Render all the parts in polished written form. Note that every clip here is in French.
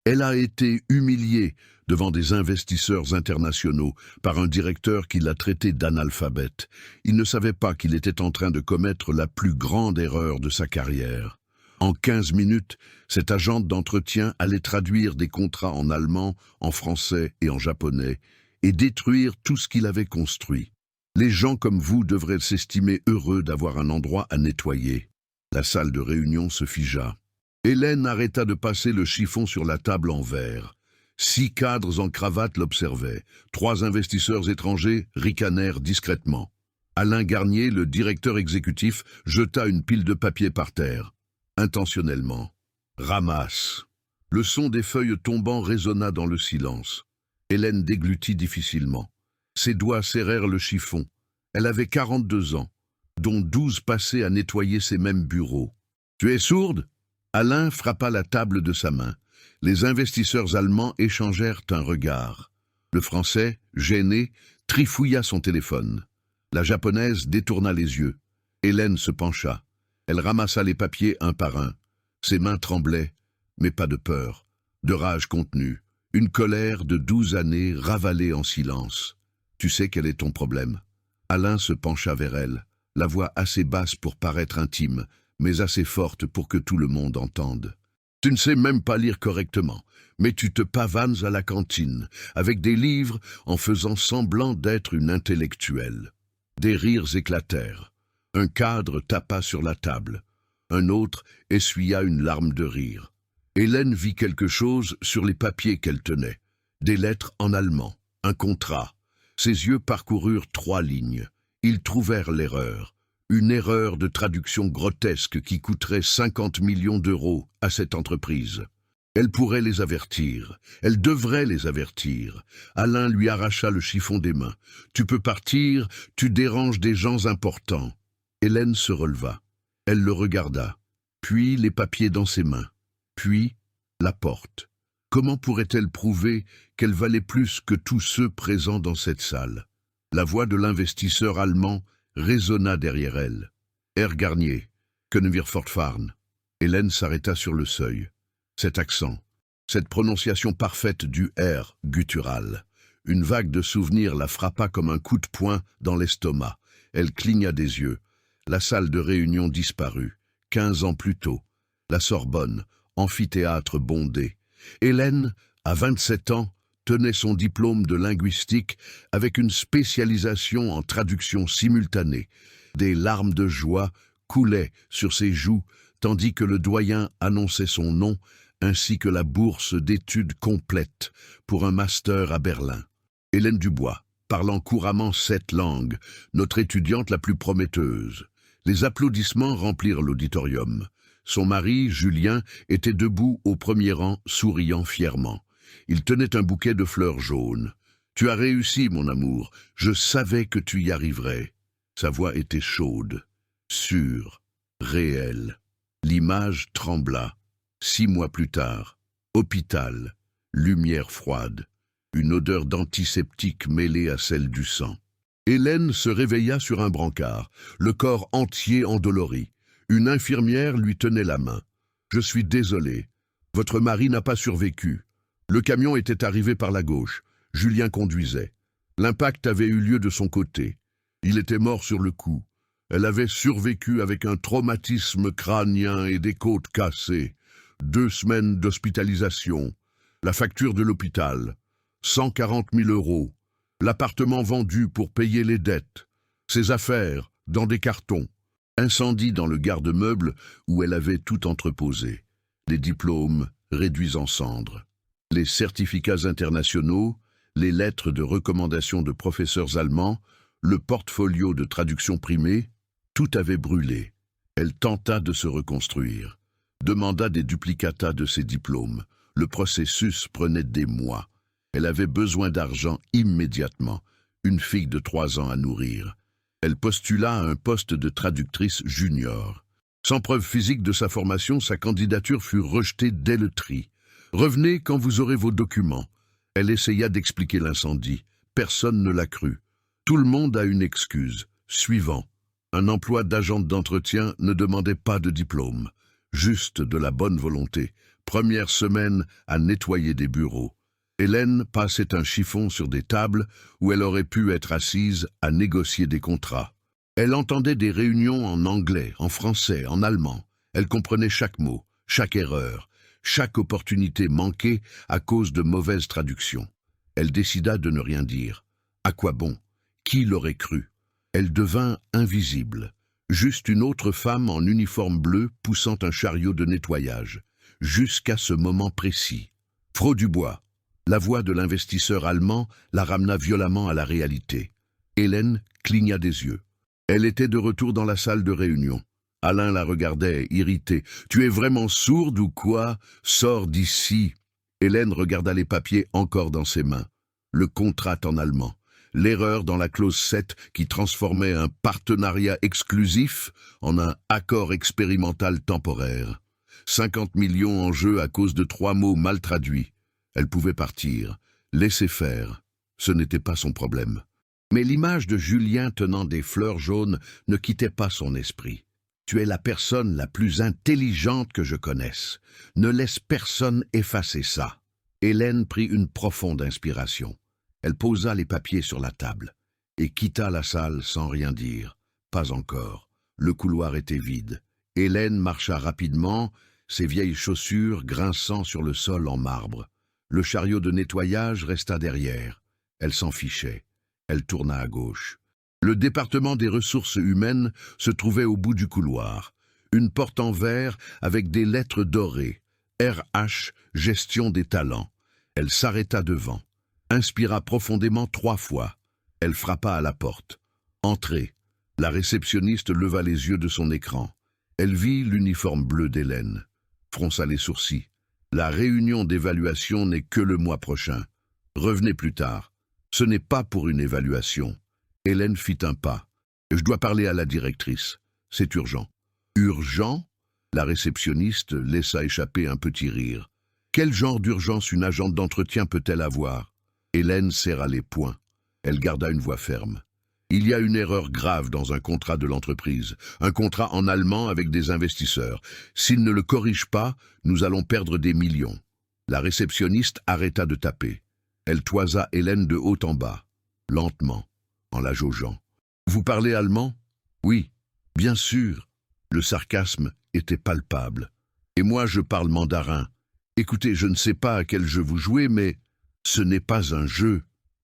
Elle a été humiliée devant des investisseurs internationaux par un directeur qui l'a traité d'analphabète. Il ne savait pas qu'il était en train de commettre la plus grande erreur de sa carrière. En 15 minutes, cette agente d'entretien allait traduire des contrats en allemand, en français et en japonais, et détruire tout ce qu'il avait construit. Les gens comme vous devraient s'estimer heureux d'avoir un endroit à nettoyer. La salle de réunion se figea. Hélène arrêta de passer le chiffon sur la table en verre. 6 cadres en cravate l'observaient. 3 investisseurs étrangers ricanèrent discrètement. Alain Garnier, le directeur exécutif, jeta une pile de papier par terre. Intentionnellement. Ramasse. Le son des feuilles tombant résonna dans le silence. Hélène déglutit difficilement. Ses doigts serrèrent le chiffon. Elle avait 42 ans, dont 12 passés à nettoyer ces mêmes bureaux. « Tu es sourde ?» Alain frappa la table de sa main. Les investisseurs allemands échangèrent un regard. Le Français, gêné, trifouilla son téléphone. La Japonaise détourna les yeux. Hélène se pencha. Elle ramassa les papiers un par un. Ses mains tremblaient, mais pas de peur, de rage contenue, une colère de 12 années ravalée en silence. « Tu sais quel est ton problème ?» Alain se pencha vers elle, la voix assez basse pour paraître intime, mais assez forte pour que tout le monde entende. « Tu ne sais même pas lire correctement, mais tu te pavanes à la cantine, avec des livres en faisant semblant d'être une intellectuelle. » Des rires éclatèrent. Un cadre tapa sur la table. Un autre essuya une larme de rire. Hélène vit quelque chose sur les papiers qu'elle tenait. Des lettres en allemand, un contrat. Ses yeux parcoururent 3 lignes. Ils trouvèrent l'erreur. Une erreur de traduction grotesque qui coûterait 50 millions d'euros à cette entreprise. Elle pourrait les avertir. Elle devrait les avertir. Alain lui arracha le chiffon des mains. « Tu peux partir, tu déranges des gens importants. » Hélène se releva. Elle le regarda. Puis les papiers dans ses mains. Puis la porte. Comment pourrait-elle prouver qu'elle valait plus que tous ceux présents dans cette salle? La voix de l'investisseur allemand résonna derrière elle. « Herr Garnier, können wir fortfahren ?» Hélène s'arrêta sur le seuil. Cet accent, cette prononciation parfaite du R guttural. Une vague de souvenirs la frappa comme un coup de poing dans l'estomac. Elle cligna des yeux. La salle de réunion disparut. 15 ans plus tôt. La Sorbonne, amphithéâtre bondé. Hélène, à 27 ans, tenait son diplôme de linguistique avec une spécialisation en traduction simultanée. Des larmes de joie coulaient sur ses joues, tandis que le doyen annonçait son nom, ainsi que la bourse d'études complète pour un master à Berlin. Hélène Dubois, parlant couramment 7 langues, notre étudiante la plus prometteuse. Les applaudissements remplirent l'auditorium. Son mari, Julien, était debout au premier rang, souriant fièrement. Il tenait un bouquet de fleurs jaunes. « Tu as réussi, mon amour. Je savais que tu y arriverais. » Sa voix était chaude, sûre, réelle. L'image trembla. 6 mois plus tard, hôpital, lumière froide, une odeur d'antiseptique mêlée à celle du sang. Hélène se réveilla sur un brancard, le corps entier endolori. Une infirmière lui tenait la main. « Je suis désolé. Votre mari n'a pas survécu. Le camion était arrivé par la gauche. Julien conduisait. L'impact avait eu lieu de son côté. Il était mort sur le coup. Elle avait survécu avec un traumatisme crânien et des côtes cassées. 2 semaines d'hospitalisation. La facture de l'hôpital. 140 000 euros. L'appartement vendu pour payer les dettes. Ses affaires, dans des cartons. Incendie dans le garde-meuble où elle avait tout entreposé. Les diplômes réduits en cendres. Les certificats internationaux, les lettres de recommandation de professeurs allemands, le portfolio de traduction primée, tout avait brûlé. Elle tenta de se reconstruire. Demanda des duplicata de ses diplômes. Le processus prenait des mois. Elle avait besoin d'argent immédiatement. Une fille de 3 ans à nourrir. Elle postula à un poste de traductrice junior. Sans preuve physique de sa formation, sa candidature fut rejetée dès le tri. « Revenez quand vous aurez vos documents. » Elle essaya d'expliquer l'incendie. Personne ne la crut. Tout le monde a une excuse. Suivant. Un emploi d'agente d'entretien ne demandait pas de diplôme. Juste de la bonne volonté. Première semaine à nettoyer des bureaux. Hélène passait un chiffon sur des tables où elle aurait pu être assise à négocier des contrats. Elle entendait des réunions en anglais, en français, en allemand. Elle comprenait chaque mot, chaque erreur, chaque opportunité manquée à cause de mauvaises traductions. Elle décida de ne rien dire. À quoi bon? Qui l'aurait cru? Elle devint invisible. Juste une autre femme en uniforme bleu poussant un chariot de nettoyage. Jusqu'à ce moment précis. Frau Dubois. La voix de l'investisseur allemand la ramena violemment à la réalité. Hélène cligna des yeux. Elle était de retour dans la salle de réunion. Alain la regardait, irrité. « Tu es vraiment sourde ou quoi? Sors d'ici !» Hélène regarda les papiers encore dans ses mains. Le contrat en allemand. L'erreur dans la clause 7 qui transformait un partenariat exclusif en un accord expérimental temporaire. 50 millions en jeu à cause de 3 mots mal traduits. Elle pouvait partir, laisser faire. Ce n'était pas son problème. Mais l'image de Julien tenant des fleurs jaunes ne quittait pas son esprit. « Tu es la personne la plus intelligente que je connaisse. Ne laisse personne effacer ça. » Hélène prit une profonde inspiration. Elle posa les papiers sur la table et quitta la salle sans rien dire. Pas encore. Le couloir était vide. Hélène marcha rapidement, ses vieilles chaussures grinçant sur le sol en marbre. Le chariot de nettoyage resta derrière. Elle s'en fichait. Elle tourna à gauche. Le département des ressources humaines se trouvait au bout du couloir. Une porte en verre avec des lettres dorées. RH, gestion des talents. Elle s'arrêta devant. Inspira profondément 3 fois. Elle frappa à la porte. Entrez. La réceptionniste leva les yeux de son écran. Elle vit l'uniforme bleu d'Hélène. Fronça les sourcils. La réunion d'évaluation n'est que le mois prochain. Revenez plus tard. Ce n'est pas pour une évaluation. Hélène fit un pas. Je dois parler à la directrice. C'est urgent. Urgent? La réceptionniste laissa échapper un petit rire. Quel genre d'urgence une agente d'entretien peut-elle avoir? Hélène serra les poings. Elle garda une voix ferme. Il y a une erreur grave dans un contrat de l'entreprise. Un contrat en allemand avec des investisseurs. S'ils ne le corrigent pas, nous allons perdre des millions. La réceptionniste arrêta de taper. Elle toisa Hélène de haut en bas, lentement, en la jaugeant. « Vous parlez allemand ?»« Oui, bien sûr. » Le sarcasme était palpable. « Et moi, je parle mandarin. Écoutez, je ne sais pas à quel jeu vous jouez, mais ce n'est pas un jeu. »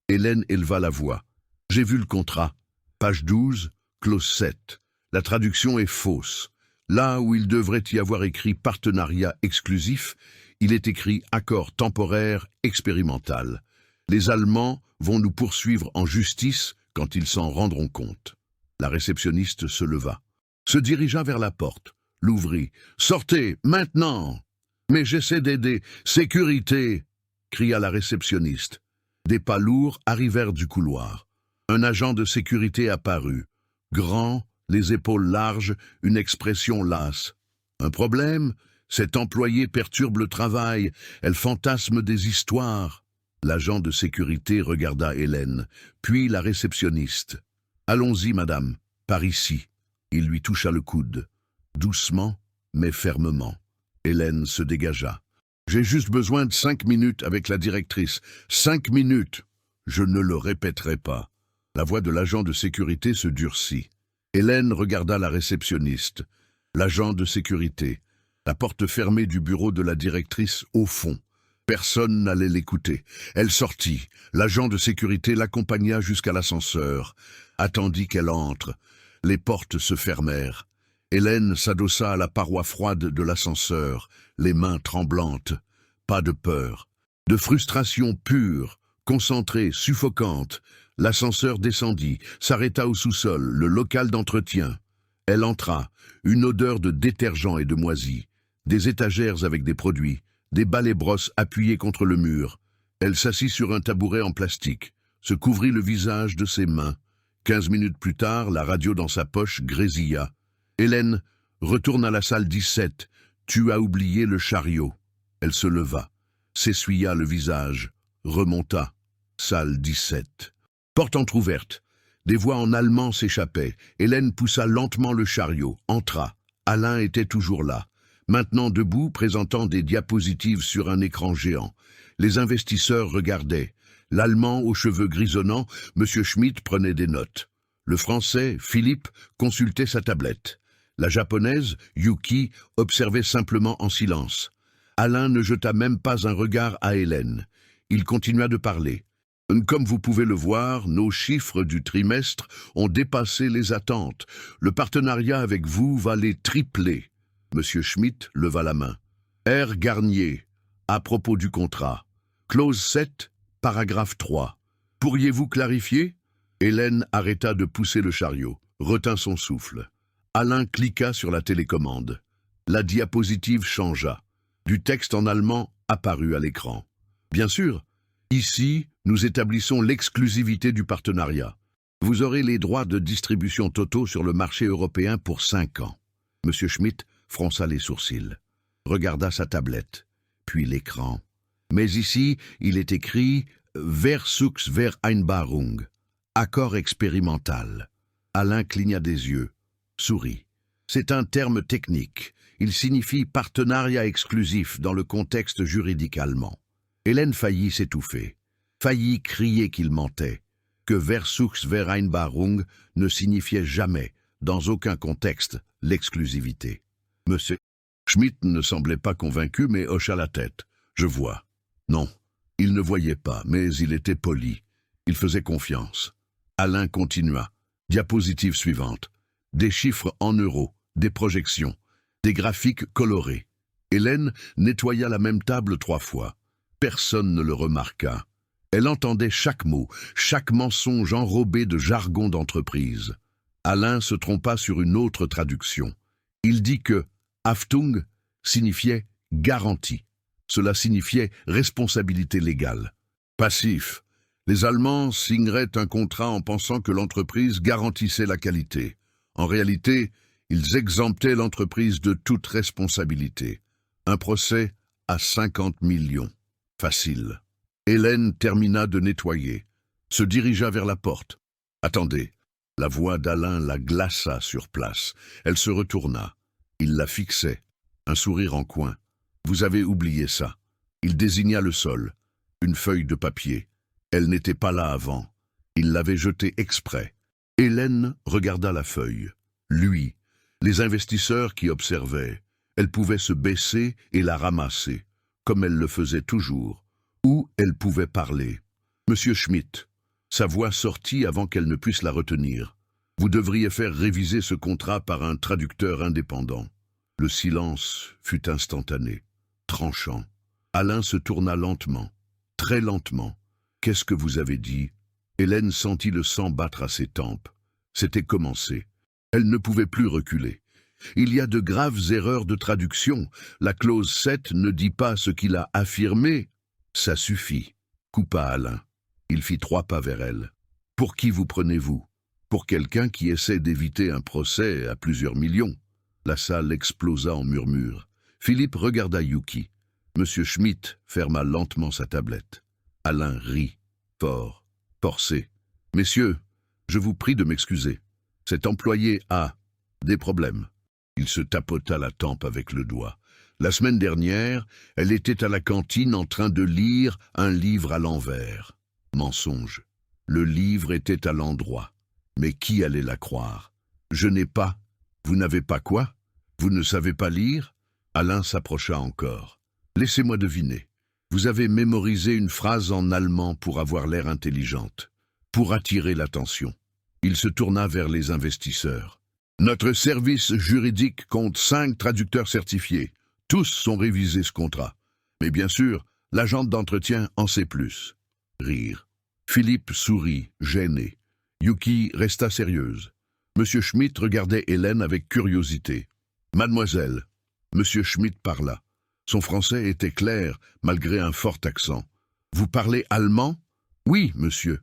Hélène éleva la voix. « J'ai vu le contrat. Page 12, clause 7. La traduction est fausse. Là où il devrait y avoir écrit partenariat exclusif, il est écrit accord temporaire expérimental. Les Allemands vont nous poursuivre en justice quand ils s'en rendront compte. » La réceptionniste se leva, se dirigea vers la porte, l'ouvrit. « Sortez, maintenant !»« Mais j'essaie d'aider. Sécurité !» cria la réceptionniste. Des pas lourds arrivèrent du couloir. Un agent de sécurité apparut. Grand, les épaules larges, une expression lasse. « Un problème ? Cet employé perturbe le travail. Elle fantasme des histoires. » L'agent de sécurité regarda Hélène, puis la réceptionniste. « Allons-y, madame, par ici. » Il lui toucha le coude. Doucement, mais fermement. Hélène se dégagea. « J'ai juste besoin de 5 minutes avec la directrice. 5 minutes. Je ne le répéterai pas. » La voix de l'agent de sécurité se durcit. Hélène regarda la réceptionniste. L'agent de sécurité. La porte fermée du bureau de la directrice au fond. Personne n'allait l'écouter. Elle sortit. L'agent de sécurité l'accompagna jusqu'à l'ascenseur. Attendit qu'elle entre. Les portes se fermèrent. Hélène s'adossa à la paroi froide de l'ascenseur, les mains tremblantes. Pas de peur. De frustration pure, concentrée, suffocante. L'ascenseur descendit, s'arrêta au sous-sol, le local d'entretien. Elle entra, une odeur de détergent et de moisi. Des étagères avec des produits. Des balais-brosses appuyés contre le mur. Elle s'assit sur un tabouret en plastique, se couvrit le visage de ses mains. 15 minutes plus tard, la radio dans sa poche grésilla. Hélène, retourne à la salle 17. Tu as oublié le chariot. Elle se leva, s'essuya le visage, remonta. Salle 17. Porte entr'ouverte. Des voix en allemand s'échappaient. Hélène poussa lentement le chariot, entra. Alain était toujours là. maintenant debout, présentant des diapositives sur un écran géant. Les investisseurs regardaient. L'Allemand aux cheveux grisonnants, M. Schmitt, prenait des notes. Le Français, Philippe, consultait sa tablette. La Japonaise, Yuki, observait simplement en silence. Alain ne jeta même pas un regard à Hélène. Il continua de parler. Comme vous pouvez le voir, nos chiffres du trimestre ont dépassé les attentes. Le partenariat avec vous va les tripler. Monsieur Schmitt leva la main. R. Garnier, à propos du contrat. Clause 7, paragraphe 3. Pourriez-vous clarifier? Hélène arrêta de pousser le chariot, retint son souffle. Alain cliqua sur la télécommande. La diapositive changea. Du texte en allemand apparut à l'écran. Bien sûr, ici, nous établissons l'exclusivité du partenariat. Vous aurez les droits de distribution totaux sur le marché européen pour 5 ans. Monsieur Schmitt fronça les sourcils, regarda sa tablette, puis l'écran. Mais ici, il est écrit « Versuchsvereinbarung », accord expérimental. Alain cligna des yeux, sourit. C'est un terme technique. Il signifie partenariat exclusif dans le contexte juridique allemand. Hélène faillit s'étouffer, faillit crier qu'il mentait, que Versuchsvereinbarung ne signifiait jamais, dans aucun contexte, l'exclusivité. Monsieur Schmitt ne semblait pas convaincu, mais hocha la tête. Je vois. Non, il ne voyait pas, mais il était poli. Il faisait confiance. Alain continua. Diapositive suivante. Des chiffres en euros, des projections, des graphiques colorés. Hélène nettoya la même table 3 fois. Personne ne le remarqua. Elle entendait chaque mot, chaque mensonge enrobé de jargon d'entreprise. Alain se trompa sur une autre traduction. Il dit que « Haftung » signifiait « garantie ». Cela signifiait « responsabilité légale ». Passif. Les Allemands signeraient un contrat en pensant que l'entreprise garantissait la qualité. En réalité, ils exemptaient l'entreprise de toute responsabilité. Un procès à 50 millions. Facile. Hélène termina de nettoyer, se dirigea vers la porte. « Attendez !» La voix d'Alain la glaça sur place. Elle se retourna. Il la fixait, un sourire en coin. « Vous avez oublié ça. » Il désigna le sol. Une feuille de papier. Elle n'était pas là avant. Il l'avait jetée exprès. Hélène regarda la feuille. Lui, les investisseurs qui observaient. Elle pouvait se baisser et la ramasser, comme elle le faisait toujours. Ou elle pouvait parler. « Monsieur Schmitt », sa voix sortit avant qu'elle ne puisse la retenir. « Vous devriez faire réviser ce contrat par un traducteur indépendant. » Le silence fut instantané, tranchant. Alain se tourna lentement, très lentement. « Qu'est-ce que vous avez dit ?» Hélène sentit le sang battre à ses tempes. C'était commencé. Elle ne pouvait plus reculer. Il y a de graves erreurs de traduction. La clause 7 ne dit pas ce qu'il a affirmé. Ça suffit, coupa Alain. Il fit 3 pas vers elle. Pour qui vous prenez-vous? Pour quelqu'un qui essaie d'éviter un procès à plusieurs millions. La salle explosa en murmures. Philippe regarda Yuki. Monsieur Schmitt ferma lentement sa tablette. Alain rit, fort, forcé. Messieurs, je vous prie de m'excuser. Cet employé a des problèmes. Il se tapota la tempe avec le doigt. La semaine dernière, elle était à la cantine en train de lire un livre à l'envers. Mensonge. Le livre était à l'endroit. Mais qui allait la croire? Je n'ai pas. Vous n'avez pas quoi? Vous ne savez pas lire? Alain s'approcha encore. Laissez-moi deviner. Vous avez mémorisé une phrase en allemand pour avoir l'air intelligente, pour attirer l'attention. Il se tourna vers les investisseurs. Notre service juridique compte 5 traducteurs certifiés. Tous sont révisés ce contrat. Mais bien sûr, l'agente d'entretien en sait plus. Rire. Philippe sourit, gêné. Yuki resta sérieuse. Monsieur Schmitt regardait Hélène avec curiosité. Mademoiselle. Monsieur Schmitt parla. Son français était clair, malgré un fort accent. Vous parlez allemand? Oui, monsieur.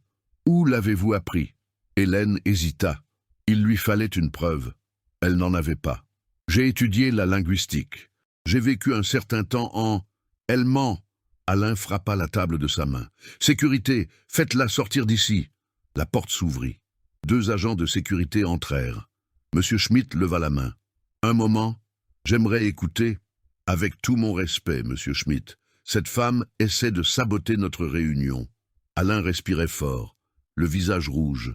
Où l'avez-vous appris? Hélène hésita. Il lui fallait une preuve. Elle n'en avait pas. J'ai étudié la linguistique. J'ai vécu un certain temps en... Elle ment. Alain frappa la table de sa main. Sécurité, faites-la sortir d'ici. La porte s'ouvrit. 2 agents de sécurité entrèrent. Monsieur Schmitt leva la main. Un moment, j'aimerais écouter. Avec tout mon respect, monsieur Schmitt, cette femme essaie de saboter notre réunion. Alain respirait fort, le visage rouge.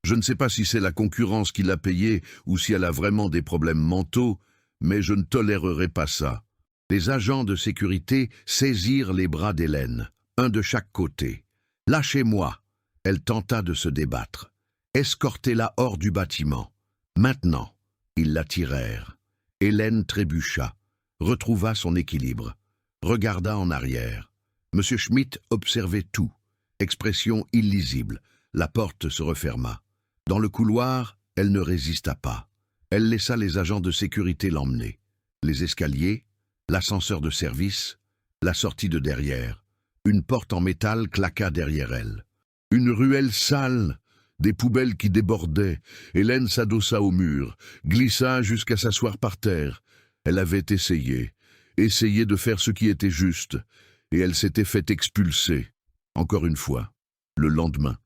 Je ne sais pas si c'est la concurrence qui l'a payée ou si elle a vraiment des problèmes mentaux, mais je ne tolérerai pas ça. Les agents de sécurité saisirent les bras d'Hélène, un de chaque côté. « Lâchez-moi !» Elle tenta de se débattre. Escortez-la hors du bâtiment. Maintenant, ils la tirèrent. Hélène trébucha, retrouva son équilibre, regarda en arrière. Monsieur Schmitt observait tout, expression illisible. La porte se referma. Dans le couloir, elle ne résista pas. Elle laissa les agents de sécurité l'emmener. Les escaliers, l'ascenseur de service, la sortie de derrière. Une porte en métal claqua derrière elle. Une ruelle sale, des poubelles qui débordaient. Hélène s'adossa au mur, glissa jusqu'à s'asseoir par terre. Elle avait essayé de faire ce qui était juste, et elle s'était fait expulser. Encore une fois, le lendemain.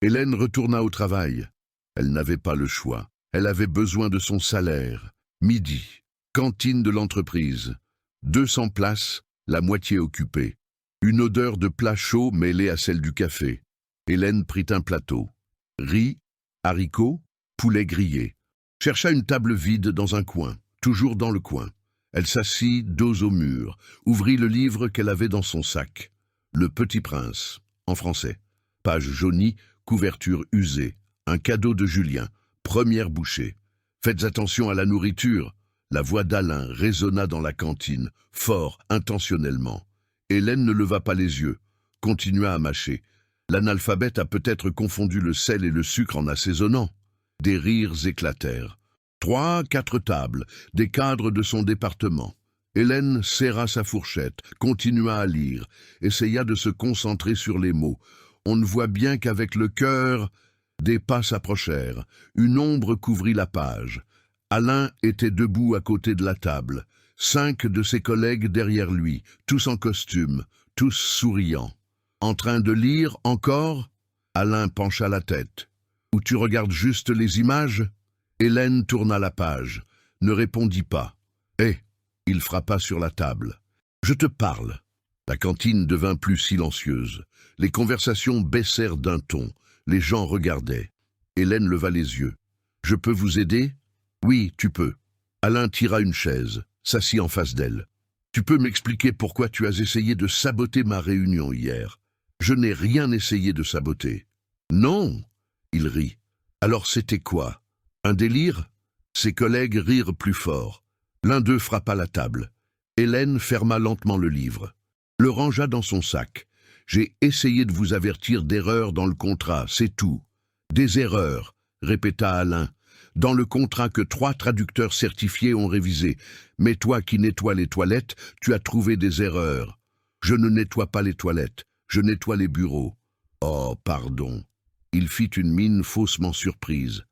Hélène retourna au travail. Elle n'avait pas le choix. Elle avait besoin de son salaire. Midi, cantine de l'entreprise. 200 places, la moitié occupée. Une odeur de plat chaud mêlée à celle du café. Hélène prit un plateau. Riz, haricots, poulet grillé. Chercha une table vide dans un coin, toujours dans le coin. Elle s'assit, dos au mur, ouvrit le livre qu'elle avait dans son sac. Le Petit Prince, en français. Page jaunie, couverture usée. Un cadeau de Julien, première bouchée. Faites attention à la nourriture. La voix d'Alain résonna dans la cantine, fort, intentionnellement. Hélène ne leva pas les yeux, continua à mâcher. L'analphabète a peut-être confondu le sel et le sucre en assaisonnant. Des rires éclatèrent. 3, 4 tables, des cadres de son département. Hélène serra sa fourchette, continua à lire, essaya de se concentrer sur les mots. On ne voit bien qu'avec le cœur... Des pas s'approchèrent. Une ombre couvrit la page. Alain était debout à côté de la table. 5 de ses collègues derrière lui, tous en costume, tous souriants. En train de lire encore? Alain pencha la tête. Ou tu regardes juste les images? Hélène tourna la page, ne répondit pas. Il frappa sur la table. Je te parle. La cantine devint plus silencieuse. Les conversations baissèrent d'un ton. Les gens regardaient. Hélène leva les yeux. « Je peux vous aider ?»« Oui, tu peux. » Alain tira une chaise, s'assit en face d'elle. « Tu peux m'expliquer pourquoi tu as essayé de saboter ma réunion hier ?»« Je n'ai rien essayé de saboter. »« Non !» Il rit. « Alors c'était quoi? Un délire ?» Ses collègues rirent plus fort. L'un d'eux frappa la table. Hélène ferma lentement le livre. Le rangea dans son sac. J'ai essayé de vous avertir d'erreurs dans le contrat, c'est tout. Des erreurs, répéta Alain, dans le contrat que 3 traducteurs certifiés ont révisé. Mais toi qui nettoies les toilettes, tu as trouvé des erreurs. Je ne nettoie pas les toilettes, je nettoie les bureaux. Oh, pardon. Il fit une mine faussement surprise.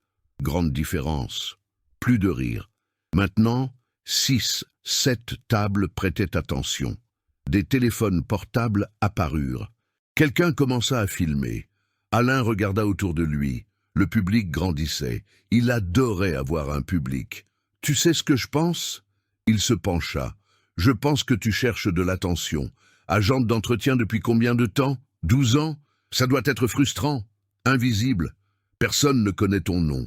Grande différence. Plus de rire. Maintenant, 6, 7 tables prêtaient attention. Des téléphones portables apparurent. Quelqu'un commença à filmer. Alain regarda autour de lui. Le public grandissait. Il adorait avoir un public. « Tu sais ce que je pense ?» Il se pencha. « Je pense que tu cherches de l'attention. Agente d'entretien depuis combien de temps? 12 ans? Ça doit être frustrant. Invisible. Personne ne connaît ton nom. »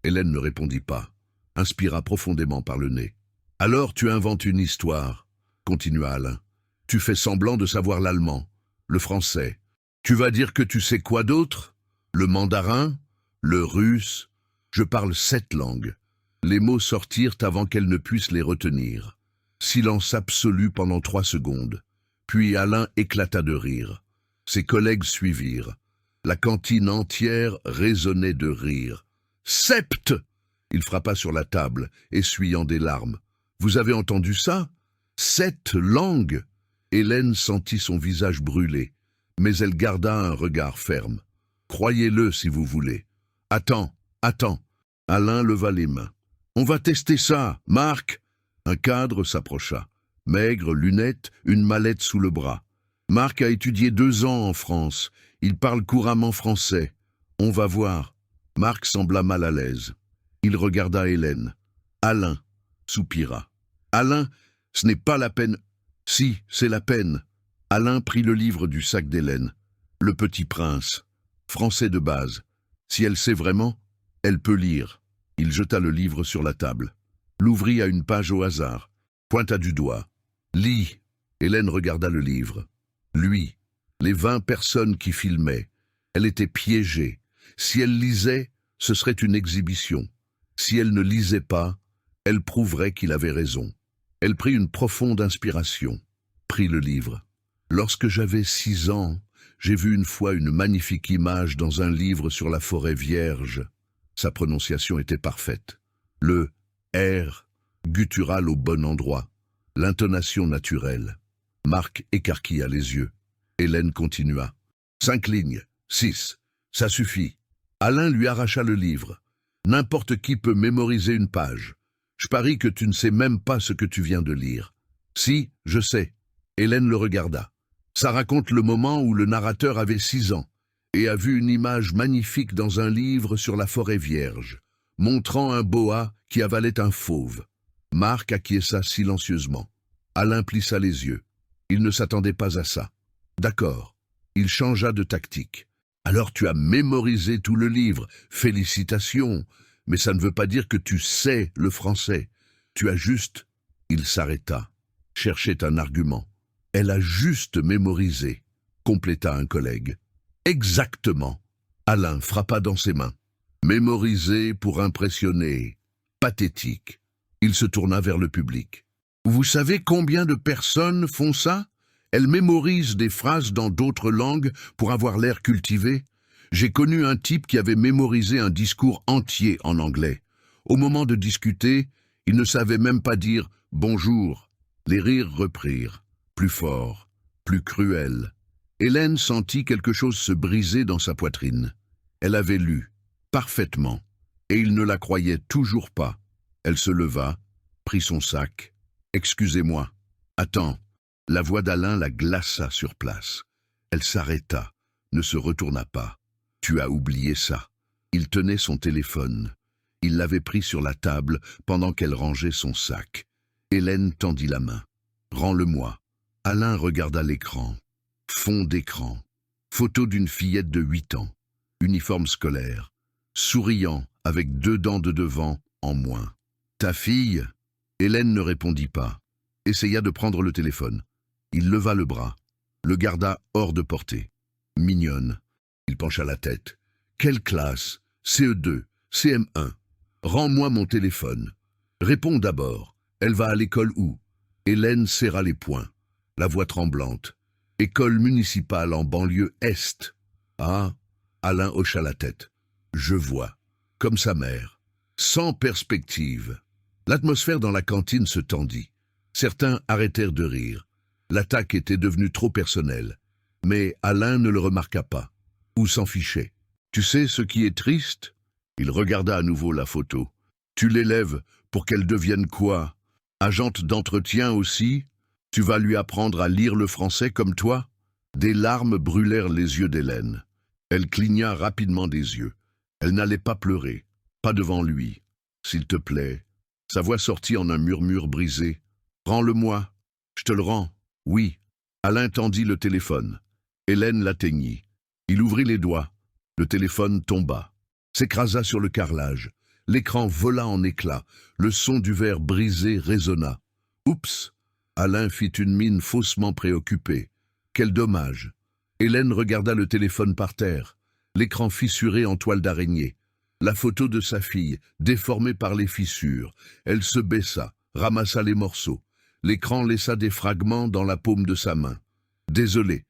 Hélène ne répondit pas. Inspira profondément par le nez. « Alors tu inventes une histoire, » continua Alain. « Tu fais semblant de savoir l'allemand, le français. Tu vas dire que tu sais quoi d'autre? Le mandarin? Le russe? Je parle 7 langues. » Les mots sortirent avant qu'elle ne puisse les retenir. Silence absolu pendant 3 secondes. Puis Alain éclata de rire. Ses collègues suivirent. La cantine entière résonnait de rire. « Sept !» Il frappa sur la table, essuyant des larmes. « Vous avez entendu ça? 7 langues !» Hélène sentit son visage brûler, mais elle garda un regard ferme. « Croyez-le si vous voulez. »« Attends, attends !» Alain leva les mains. « On va tester ça, Marc !» Un cadre s'approcha. Maigre, lunettes, une mallette sous le bras. Marc a étudié 2 ans en France. Il parle couramment français. On va voir. Marc sembla mal à l'aise. Il regarda Hélène. Alain soupira. Alain, Ce n'est pas la peine. Si, c'est la peine. Alain prit le livre du sac d'Hélène. Le Petit Prince. Français de base. Si elle sait vraiment, elle peut lire. Il jeta le livre sur la table. L'ouvrit à une page au hasard. Pointa du doigt. Lis. Hélène regarda le livre. Lui. Les 20 personnes qui filmaient. Elle était piégée. Si elle lisait, ce serait une exhibition. Si elle ne lisait pas, elle prouverait qu'il avait raison. Elle prit une profonde inspiration. Prit le livre. Lorsque j'avais 6 ans, j'ai vu une fois une magnifique image dans un livre sur la forêt vierge. Sa prononciation était parfaite. Le R guttural au bon endroit. L'intonation naturelle. Marc écarquilla les yeux. Hélène continua. 5 lignes, 6, ça suffit. Alain lui arracha le livre. N'importe qui peut mémoriser une page. Je parie que tu ne sais même pas ce que tu viens de lire. Si, je sais. Hélène le regarda. Ça raconte le moment où le narrateur avait 6 ans et a vu une image magnifique dans un livre sur la forêt vierge, montrant un boa qui avalait un fauve. Marc acquiesça silencieusement. Alain plissa les yeux. Il ne s'attendait pas à ça. D'accord. Il changea de tactique. Alors tu as mémorisé tout le livre. Félicitations. Mais ça ne veut pas dire que tu sais le français. Tu as juste... Il s'arrêta. Cherchait un argument. Elle a juste mémorisé, compléta un collègue. Exactement. Alain frappa dans ses mains. Mémoriser pour impressionner. Pathétique. Il se tourna vers le public. Vous savez combien de personnes font ça? Elles mémorisent des phrases dans d'autres langues pour avoir l'air cultivé. J'ai connu un type qui avait mémorisé un discours entier en anglais. Au moment de discuter, il ne savait même pas dire « bonjour ». Les rires reprirent, plus fort, plus cruel. Hélène sentit quelque chose se briser dans sa poitrine. Elle avait lu, parfaitement, et il ne la croyait toujours pas. Elle se leva, prit son sac. « Excusez-moi. Attends. » La voix d'Alain la glaça sur place. Elle s'arrêta, ne se retourna pas. « Tu as oublié ça. » Il tenait son téléphone. Il l'avait pris sur la table pendant qu'elle rangeait son sac. Hélène tendit la main. « Rends-le-moi. » Alain regarda l'écran. Fond d'écran. Photo d'une fillette de 8 ans. Uniforme scolaire. Souriant, avec 2 dents de devant en moins. « Ta fille ?» Hélène ne répondit pas. Essaya de prendre le téléphone. Il leva le bras. Le garda hors de portée. « Mignonne. » Il pencha la tête. « Quelle classe? CE2, CM1. Rends-moi mon téléphone. Réponds d'abord. Elle va à l'école où ?» Hélène serra les poings, la voix tremblante. « École municipale en banlieue Est. » « Ah !» Alain hocha la tête. « Je vois. Comme sa mère. Sans perspective. » L'atmosphère dans la cantine se tendit. Certains arrêtèrent de rire. L'attaque était devenue trop personnelle. Mais Alain ne le remarqua pas. Ou s'en fichait. « Tu sais ce qui est triste ?» Il regarda à nouveau la photo. « Tu l'élèves pour qu'elle devienne quoi? Agente d'entretien aussi? Tu vas lui apprendre à lire le français comme toi ?» Des larmes brûlèrent les yeux d'Hélène. Elle cligna rapidement des yeux. Elle n'allait pas pleurer. Pas devant lui. « S'il te plaît. » Sa voix sortit en un murmure brisé. « Rends-le-moi. Je te le rends. Oui. » Alain tendit le téléphone. Hélène l'atteignit. Il ouvrit les doigts. Le téléphone tomba. S'écrasa sur le carrelage. L'écran vola en éclats. Le son du verre brisé résonna. « Oups !» Alain fit une mine faussement préoccupée. Quel dommage. Hélène regarda le téléphone par terre. L'écran fissuré en toile d'araignée. La photo de sa fille, déformée par les fissures. Elle se baissa, ramassa les morceaux. L'écran laissa des fragments dans la paume de sa main. « Désolé, »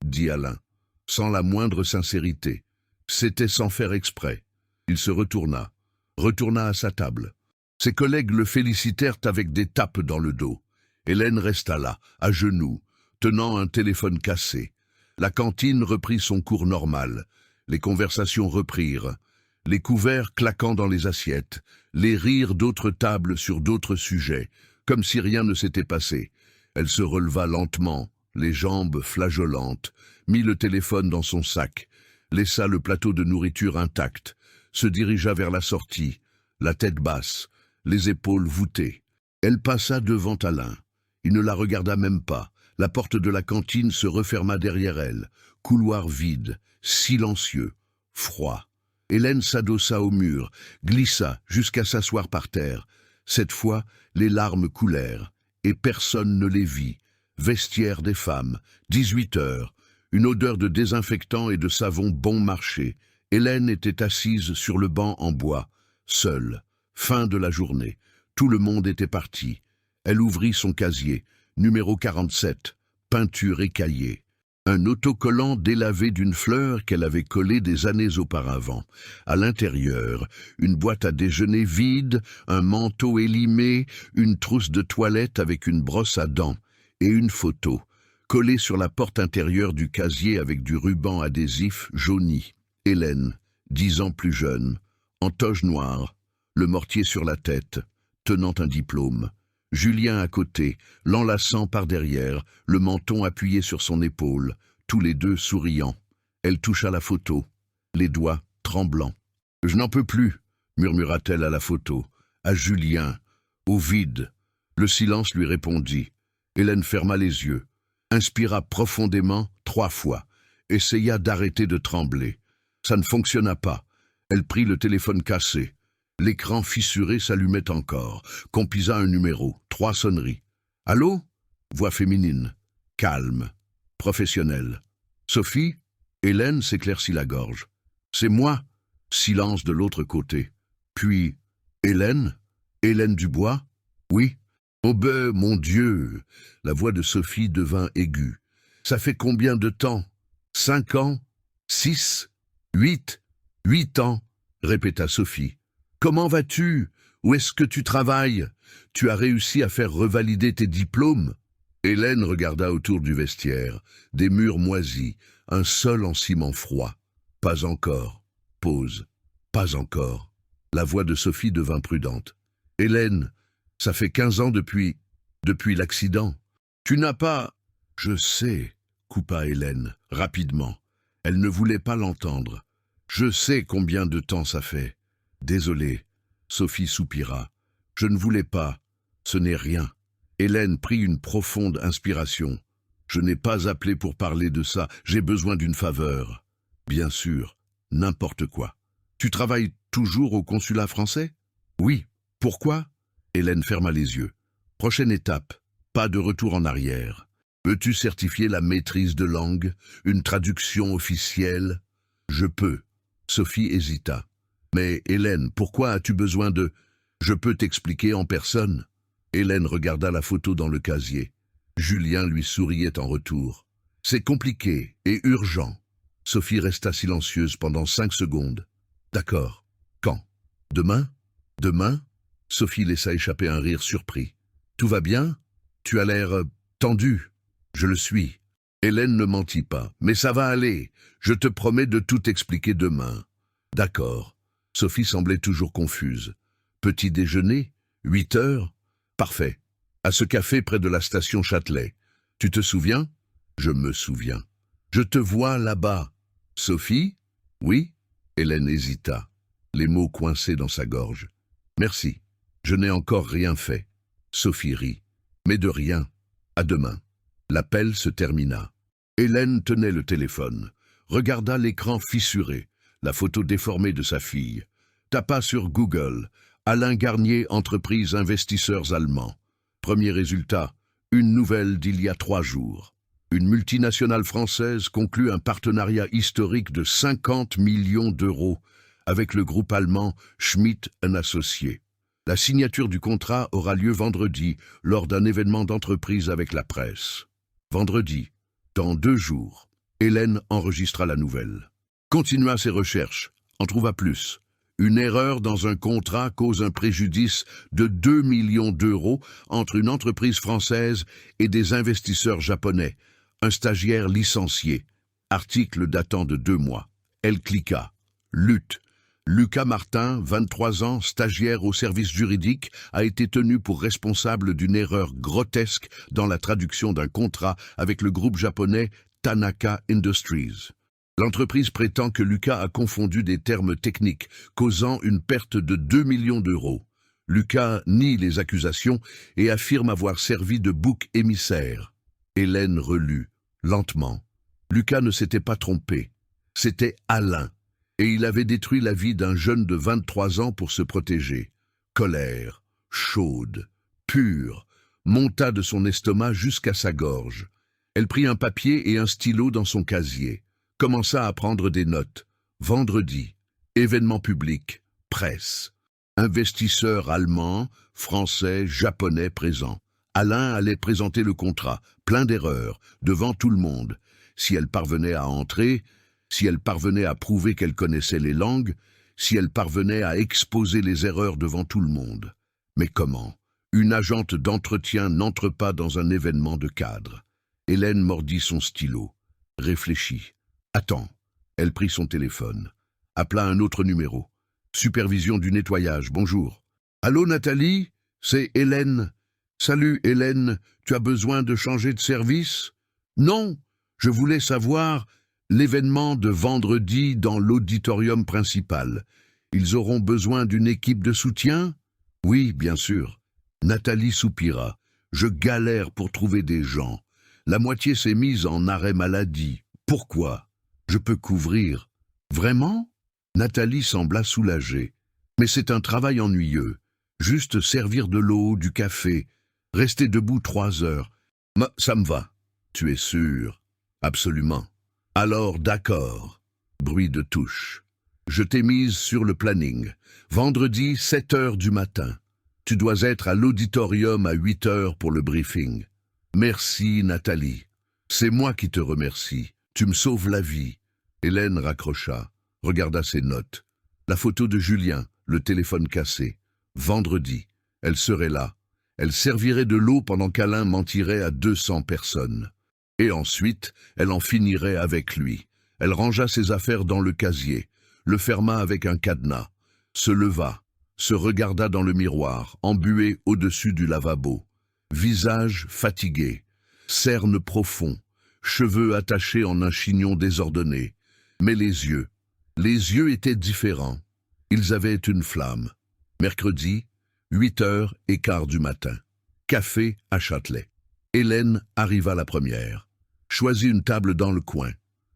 dit Alain, sans la moindre sincérité. C'était sans faire exprès. Il se retourna à sa table. Ses collègues le félicitèrent avec des tapes dans le dos. Hélène resta là, à genoux, tenant un téléphone cassé. La cantine reprit son cours normal. Les conversations reprirent. Les couverts claquant dans les assiettes, les rires d'autres tables sur d'autres sujets, comme si rien ne s'était passé. Elle se releva lentement, les jambes flageolantes, mit le téléphone dans son sac, laissa le plateau de nourriture intact, se dirigea vers la sortie, la tête basse, les épaules voûtées. Elle passa devant Alain. Il ne la regarda même pas. La porte de la cantine se referma derrière elle. Couloir vide, silencieux, froid. Hélène s'adossa au mur, glissa jusqu'à s'asseoir par terre. Cette fois, les larmes coulèrent, et personne ne les vit. Vestiaire des femmes, 18 heures, une odeur de désinfectant et de savon bon marché. Hélène était assise sur le banc en bois, seule. Fin de la journée. Tout le monde était parti. Elle ouvrit son casier. Numéro 47, peinture écaillée. Un autocollant délavé d'une fleur qu'elle avait collée des années auparavant. À l'intérieur, une boîte à déjeuner vide, un manteau élimé, une trousse de toilette avec une brosse à dents et une photo, collée sur la porte intérieure du casier avec du ruban adhésif jauni. Hélène, 10 ans plus jeune, en toge noire, le mortier sur la tête, tenant un diplôme. Julien à côté, l'enlaçant par derrière, le menton appuyé sur son épaule, tous les deux souriants. Elle toucha la photo, les doigts tremblants. « Je n'en peux plus », murmura-t-elle à la photo, à Julien, au vide. Le silence lui répondit. Hélène ferma les yeux, inspira profondément 3 fois, essaya d'arrêter de trembler. Ça ne fonctionna pas. Elle prit le téléphone cassé. L'écran fissuré s'allumait encore. Compisa un numéro, 3 sonneries. « Allô ?» Voix féminine. Calme. Professionnelle. « Sophie ?» Hélène s'éclaircit la gorge. « C'est moi ?» Silence de l'autre côté. Puis « Hélène ? Hélène Dubois ? Oui. » « Oh ben, mon Dieu !» La voix de Sophie devint aiguë. « Ça fait combien de temps ? 5 ans ? 6 ? 8 ? 8 ans ?» répéta Sophie. « Comment vas-tu ? Où est-ce que tu travailles ? Tu as réussi à faire revalider tes diplômes ?» Hélène regarda autour du vestiaire. Des murs moisis, un sol en ciment froid. « Pas encore. » Pause. « Pas encore. » La voix de Sophie devint prudente. « Hélène, ça fait 15 ans depuis l'accident. Tu n'as pas... » « Je sais, » coupa Hélène, rapidement. Elle ne voulait pas l'entendre. « Je sais combien de temps ça fait. » « Désolé. » Sophie soupira. « Je ne voulais pas. Ce n'est rien. » Hélène prit une profonde inspiration. « Je n'ai pas appelé pour parler de ça. J'ai besoin d'une faveur. » « Bien sûr. N'importe quoi. »« Tu travailles toujours au consulat français ?»« Oui. Pourquoi ?» Hélène ferma les yeux. « Prochaine étape. Pas de retour en arrière. Peux-tu certifier la maîtrise de langue? Une traduction officielle ?»« Je peux. » Sophie hésita. « Mais Hélène, pourquoi as-tu besoin de... »« Je peux t'expliquer en personne. » Hélène regarda la photo dans le casier. Julien lui souriait en retour. « C'est compliqué et urgent. » Sophie resta silencieuse pendant 5 secondes. « D'accord. Quand? Demain? Demain ?» Sophie laissa échapper un rire surpris. « Tout va bien? Tu as l'air tendu. »« Je le suis. » Hélène ne mentit pas. « Mais ça va aller. Je te promets de tout expliquer demain. »« D'accord. » Sophie semblait toujours confuse. « Petit déjeuner? 8 heures? Parfait. À ce café près de la station Châtelet. Tu te souviens? » « Je me souviens. »« Je te vois là-bas. »« Sophie? »« Oui ?» Hélène hésita, les mots coincés dans sa gorge. « Merci. Je n'ai encore rien fait. » Sophie rit. « Mais de rien. À demain. » L'appel se termina. Hélène tenait le téléphone, regarda l'écran fissuré, la photo déformée de sa fille, tapa sur Google « Alain Garnier, entreprise investisseurs allemands ». Premier résultat, une nouvelle d'il y a 3 jours. Une multinationale française conclut un partenariat historique de 50 millions d'euros avec le groupe allemand Schmidt & Associés. La signature du contrat aura lieu vendredi lors d'un événement d'entreprise avec la presse. Vendredi, dans 2 jours, Hélène enregistra la nouvelle. Continua ses recherches, en trouva plus. Une erreur dans un contrat cause un préjudice de 2 millions d'euros entre une entreprise française et des investisseurs japonais. Un stagiaire licencié. Article datant de 2 mois. Elle cliqua. Lutte. Lucas Martin, 23 ans, stagiaire au service juridique, a été tenu pour responsable d'une erreur grotesque dans la traduction d'un contrat avec le groupe japonais Tanaka Industries. L'entreprise prétend que Lucas a confondu des termes techniques, causant une perte de 2 millions d'euros. Lucas nie les accusations et affirme avoir servi de bouc émissaire. Hélène relut, lentement. Lucas ne s'était pas trompé. C'était Alain, et il avait détruit la vie d'un jeune de 23 ans pour se protéger. Colère, chaude, pure, monta de son estomac jusqu'à sa gorge. Elle prit un papier et un stylo dans son casier, commença à prendre des notes. Vendredi, événement public, presse. Investisseurs allemands, français, japonais présents. Alain allait présenter le contrat, plein d'erreurs, devant tout le monde. Si elle parvenait à entrer, si elle parvenait à prouver qu'elle connaissait les langues, si elle parvenait à exposer les erreurs devant tout le monde. Mais comment? Une agente d'entretien n'entre pas dans un événement de cadre. Hélène mordit son stylo, réfléchit. Attends. Elle prit son téléphone, appela un autre numéro. Supervision du nettoyage, bonjour. Allô Nathalie? C'est Hélène. Salut Hélène, tu as besoin de changer de service? Non, je voulais savoir l'événement de vendredi dans l'auditorium principal. Ils auront besoin d'une équipe de soutien? Oui, bien sûr. Nathalie soupira. Je galère pour trouver des gens. La moitié s'est mise en arrêt maladie. Pourquoi? Je peux couvrir. Vraiment? Nathalie sembla soulagée. Mais c'est un travail ennuyeux. Juste servir de l'eau, du café. Rester debout 3 heures. Ça me va. Tu es sûr? Absolument. Alors d'accord. Bruit de touche. Je t'ai mise sur le planning. Vendredi, 7 heures du matin. Tu dois être à l'auditorium à 8 heures pour le briefing. Merci, Nathalie. C'est moi qui te remercie. Tu me sauves la vie. Hélène raccrocha, regarda ses notes. La photo de Julien, le téléphone cassé. Vendredi, elle serait là. Elle servirait de l'eau pendant qu'Alain mentirait à 200 personnes. Et ensuite, elle en finirait avec lui. Elle rangea ses affaires dans le casier, le ferma avec un cadenas, se leva, se regarda dans le miroir, embué au-dessus du lavabo. Visage fatigué, cernes profonds, cheveux attachés en un chignon désordonné. Mais les yeux étaient différents. Ils avaient une flamme. Mercredi, 8h15 du matin. Café à Châtelet. Hélène arriva la première. Choisit une table dans le coin.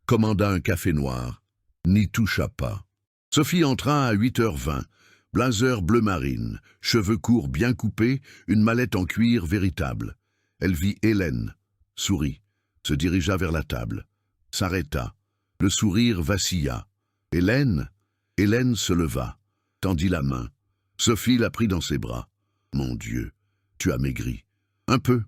Commanda un café noir. N'y toucha pas. Sophie entra à 8h20. Blazer bleu marine, cheveux courts bien coupés, une mallette en cuir véritable. Elle vit Hélène, sourit, se dirigea vers la table, s'arrêta. Le sourire vacilla. Hélène? Hélène se leva, tendit la main. Sophie la prit dans ses bras. Mon Dieu, tu as maigri. Un peu.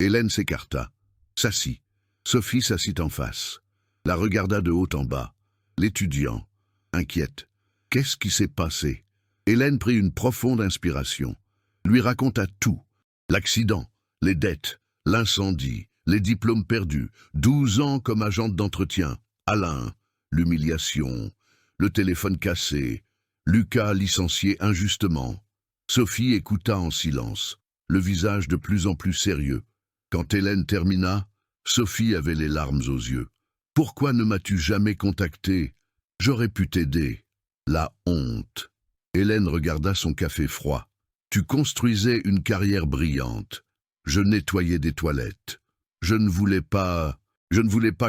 Hélène s'écarta, s'assit. Sophie s'assit en face, la regarda de haut en bas. L'étudiant, inquiète. Qu'est-ce qui s'est passé? Hélène prit une profonde inspiration, lui raconta tout. L'accident, les dettes, l'incendie, les diplômes perdus, 12 ans comme agente d'entretien, Alain, l'humiliation, le téléphone cassé, Lucas licencié injustement. Sophie écouta en silence, le visage de plus en plus sérieux. Quand Hélène termina, Sophie avait les larmes aux yeux. « Pourquoi ne m'as-tu jamais contacté? J'aurais pu t'aider. » La honte. Hélène regarda son café froid. « Tu construisais une carrière brillante. Je nettoyais des toilettes. Je ne voulais pas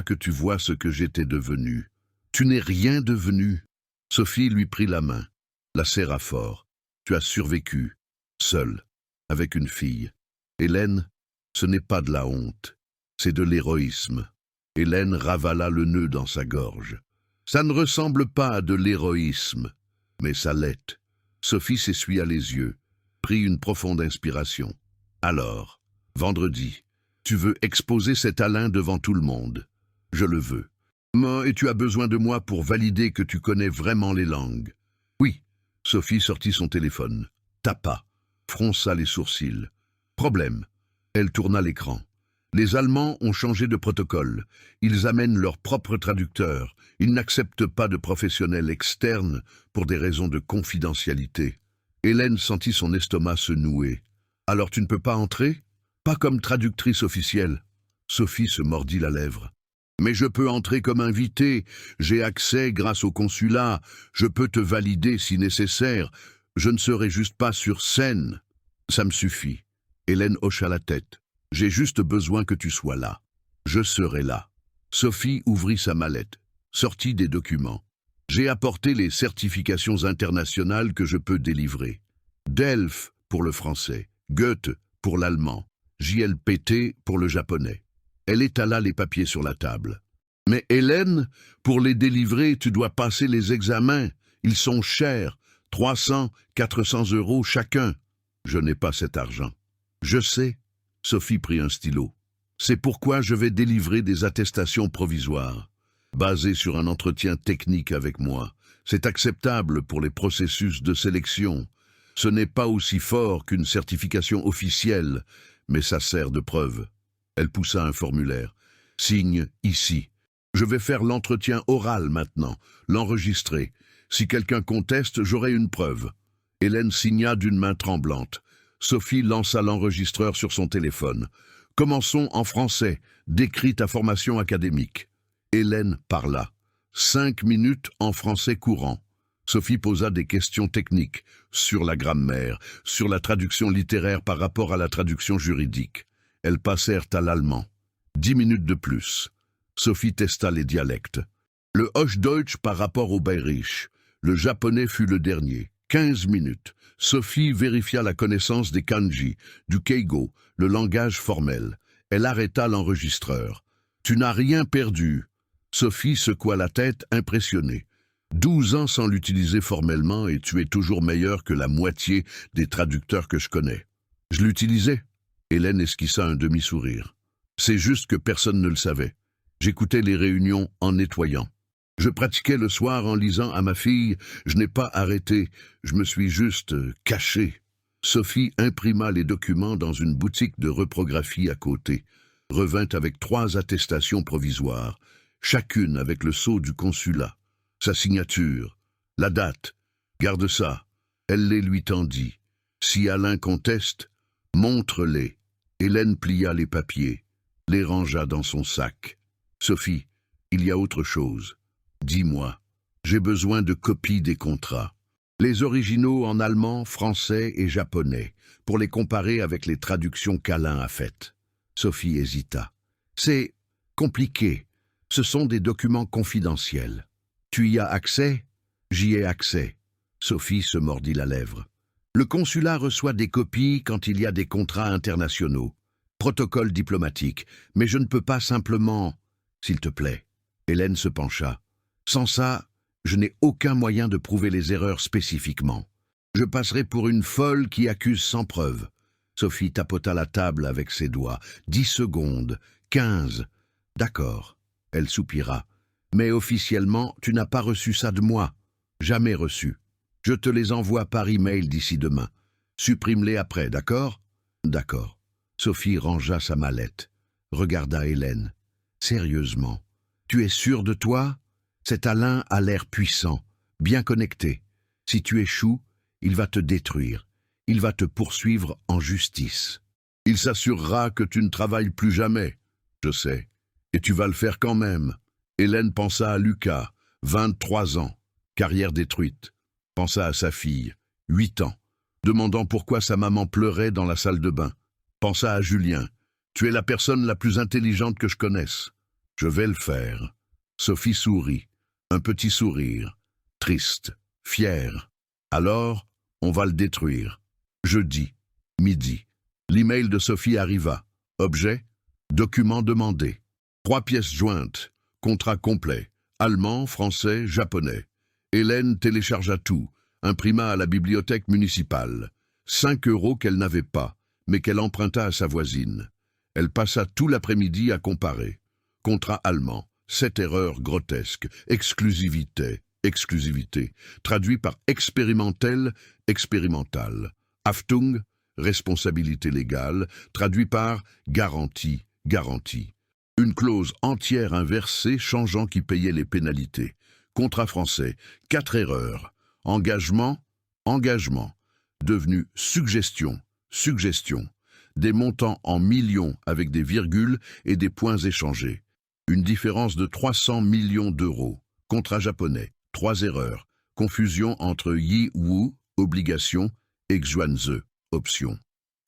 que tu vois ce que j'étais devenu. Tu n'es rien devenu. » Sophie lui prit la main, la serra fort. « Tu as survécu, seule, avec une fille. Hélène, ce n'est pas de la honte, c'est de l'héroïsme. » Hélène ravala le nœud dans sa gorge. « Ça ne ressemble pas à de l'héroïsme, mais ça l'est. » Sophie s'essuya les yeux, prit une profonde inspiration. « Alors, vendredi, tu veux exposer cet Alain devant tout le monde. Je le veux. Et tu as besoin de moi pour valider que tu connais vraiment les langues. » Oui. Sophie sortit son téléphone, tapa, fronça les sourcils. Problème. Elle tourna l'écran. Les Allemands ont changé de protocole. Ils amènent leur propre traducteur. Ils n'acceptent pas de professionnels externes pour des raisons de confidentialité. Hélène sentit son estomac se nouer. « Alors tu ne peux pas entrer? Pas comme traductrice officielle. » Sophie se mordit la lèvre. « Mais je peux entrer comme invitée. J'ai accès grâce au consulat. Je peux te valider si nécessaire. Je ne serai juste pas sur scène. Ça me suffit. Hélène hocha la tête. J'ai juste besoin que tu sois là. Je serai là. Sophie ouvrit sa mallette, sortit des documents. J'ai apporté les certifications internationales que je peux délivrer. DELF pour le français, Goethe pour l'allemand, JLPT pour le japonais. Elle étala les papiers sur la table. Mais Hélène, pour les délivrer, tu dois passer les examens. Ils sont chers, 300, 400 € chacun. Je n'ai pas cet argent. Je sais. Sophie prit un stylo. C'est pourquoi je vais délivrer des attestations provisoires, basées sur un entretien technique avec moi. C'est acceptable pour les processus de sélection. Ce n'est pas aussi fort qu'une certification officielle, mais ça sert de preuve. Elle poussa un formulaire. Signe ici. Je vais faire l'entretien oral maintenant, l'enregistrer. Si quelqu'un conteste, j'aurai une preuve. Hélène signa d'une main tremblante. Sophie lança l'enregistreur sur son téléphone. Commençons en français, décris ta formation académique. Hélène parla. 5 minutes en français courant. Sophie posa des questions techniques, sur la grammaire, sur la traduction littéraire par rapport à la traduction juridique. Elles passèrent à l'allemand. 10 minutes de plus. Sophie testa les dialectes. Le Hochdeutsch par rapport au Bayerisch. Le japonais fut le dernier. 15 minutes. Sophie vérifia la connaissance des kanji, du keigo, le langage formel. Elle arrêta l'enregistreur. Tu n'as rien perdu. Sophie secoua la tête, impressionnée. 12 ans sans l'utiliser formellement et tu es toujours meilleur que la moitié des traducteurs que je connais. Je l'utilisais. Hélène esquissa un demi-sourire. C'est juste que personne ne le savait. J'écoutais les réunions en nettoyant. Je pratiquais le soir en lisant à ma fille. Je n'ai pas arrêté. Je me suis juste caché. Sophie imprima les documents dans une boutique de reprographie à côté. Revint avec 3 attestations provisoires, chacune avec le sceau du consulat. Sa signature, la date. Garde ça. Elle les lui tendit. Si Alain conteste, montre-les. Hélène plia les papiers, les rangea dans son sac. Sophie, il y a autre chose. Dis-moi, j'ai besoin de copies des contrats. Les originaux en allemand, français et japonais, pour les comparer avec les traductions qu'Alain a faites. Sophie hésita. C'est compliqué. Ce sont des documents confidentiels. Tu y as accès? J'y ai accès. Sophie se mordit la lèvre. Le consulat reçoit des copies quand il y a des contrats internationaux. Protocole diplomatique. Mais je ne peux pas simplement... S'il te plaît. Hélène se pencha. Sans ça, je n'ai aucun moyen de prouver les erreurs spécifiquement. Je passerai pour une folle qui accuse sans preuve. Sophie tapota la table avec ses doigts. 10 secondes. 15. D'accord. Elle soupira. Mais officiellement, tu n'as pas reçu ça de moi. Jamais reçu. Je te les envoie par email d'ici demain. Supprime-les après, d'accord? D'accord. Sophie rangea sa mallette. Regarda Hélène. Sérieusement. Tu es sûre de toi? Cet Alain a l'air puissant, bien connecté. Si tu échoues, il va te détruire. Il va te poursuivre en justice. Il s'assurera que tu ne travailles plus jamais. Je sais. Et tu vas le faire quand même. Hélène pensa à Lucas, 23 ans, carrière détruite. Pensa à sa fille, 8 ans, demandant pourquoi sa maman pleurait dans la salle de bain. Pensa à Julien. Tu es la personne la plus intelligente que je connaisse. Je vais le faire. Sophie sourit. Un petit sourire. Triste. Fière. Alors, on va le détruire. Jeudi. Midi. L'email de Sophie arriva. Objet. Document demandé. 3 pièces jointes. Contrat complet. Allemand, français, japonais. Hélène téléchargea tout. Imprima à la bibliothèque municipale. 5 € qu'elle n'avait pas, mais qu'elle emprunta à sa voisine. Elle passa tout l'après-midi à comparer. Contrat allemand. 7 erreurs grotesques. Exclusivité. Exclusivité. Traduit par expérimentel, expérimental. Haftung, responsabilité légale. Traduit par garantie, garantie. Une clause entière inversée changeant qui payait les pénalités. Contrat français. 4 erreurs. Engagement, engagement. Devenu suggestion, suggestion. Des montants en millions avec des virgules et des points échangés. Une différence de 300 millions d'euros. Contrat japonais. 3 erreurs. Confusion entre Yi Wu, obligation, exjuanze, option.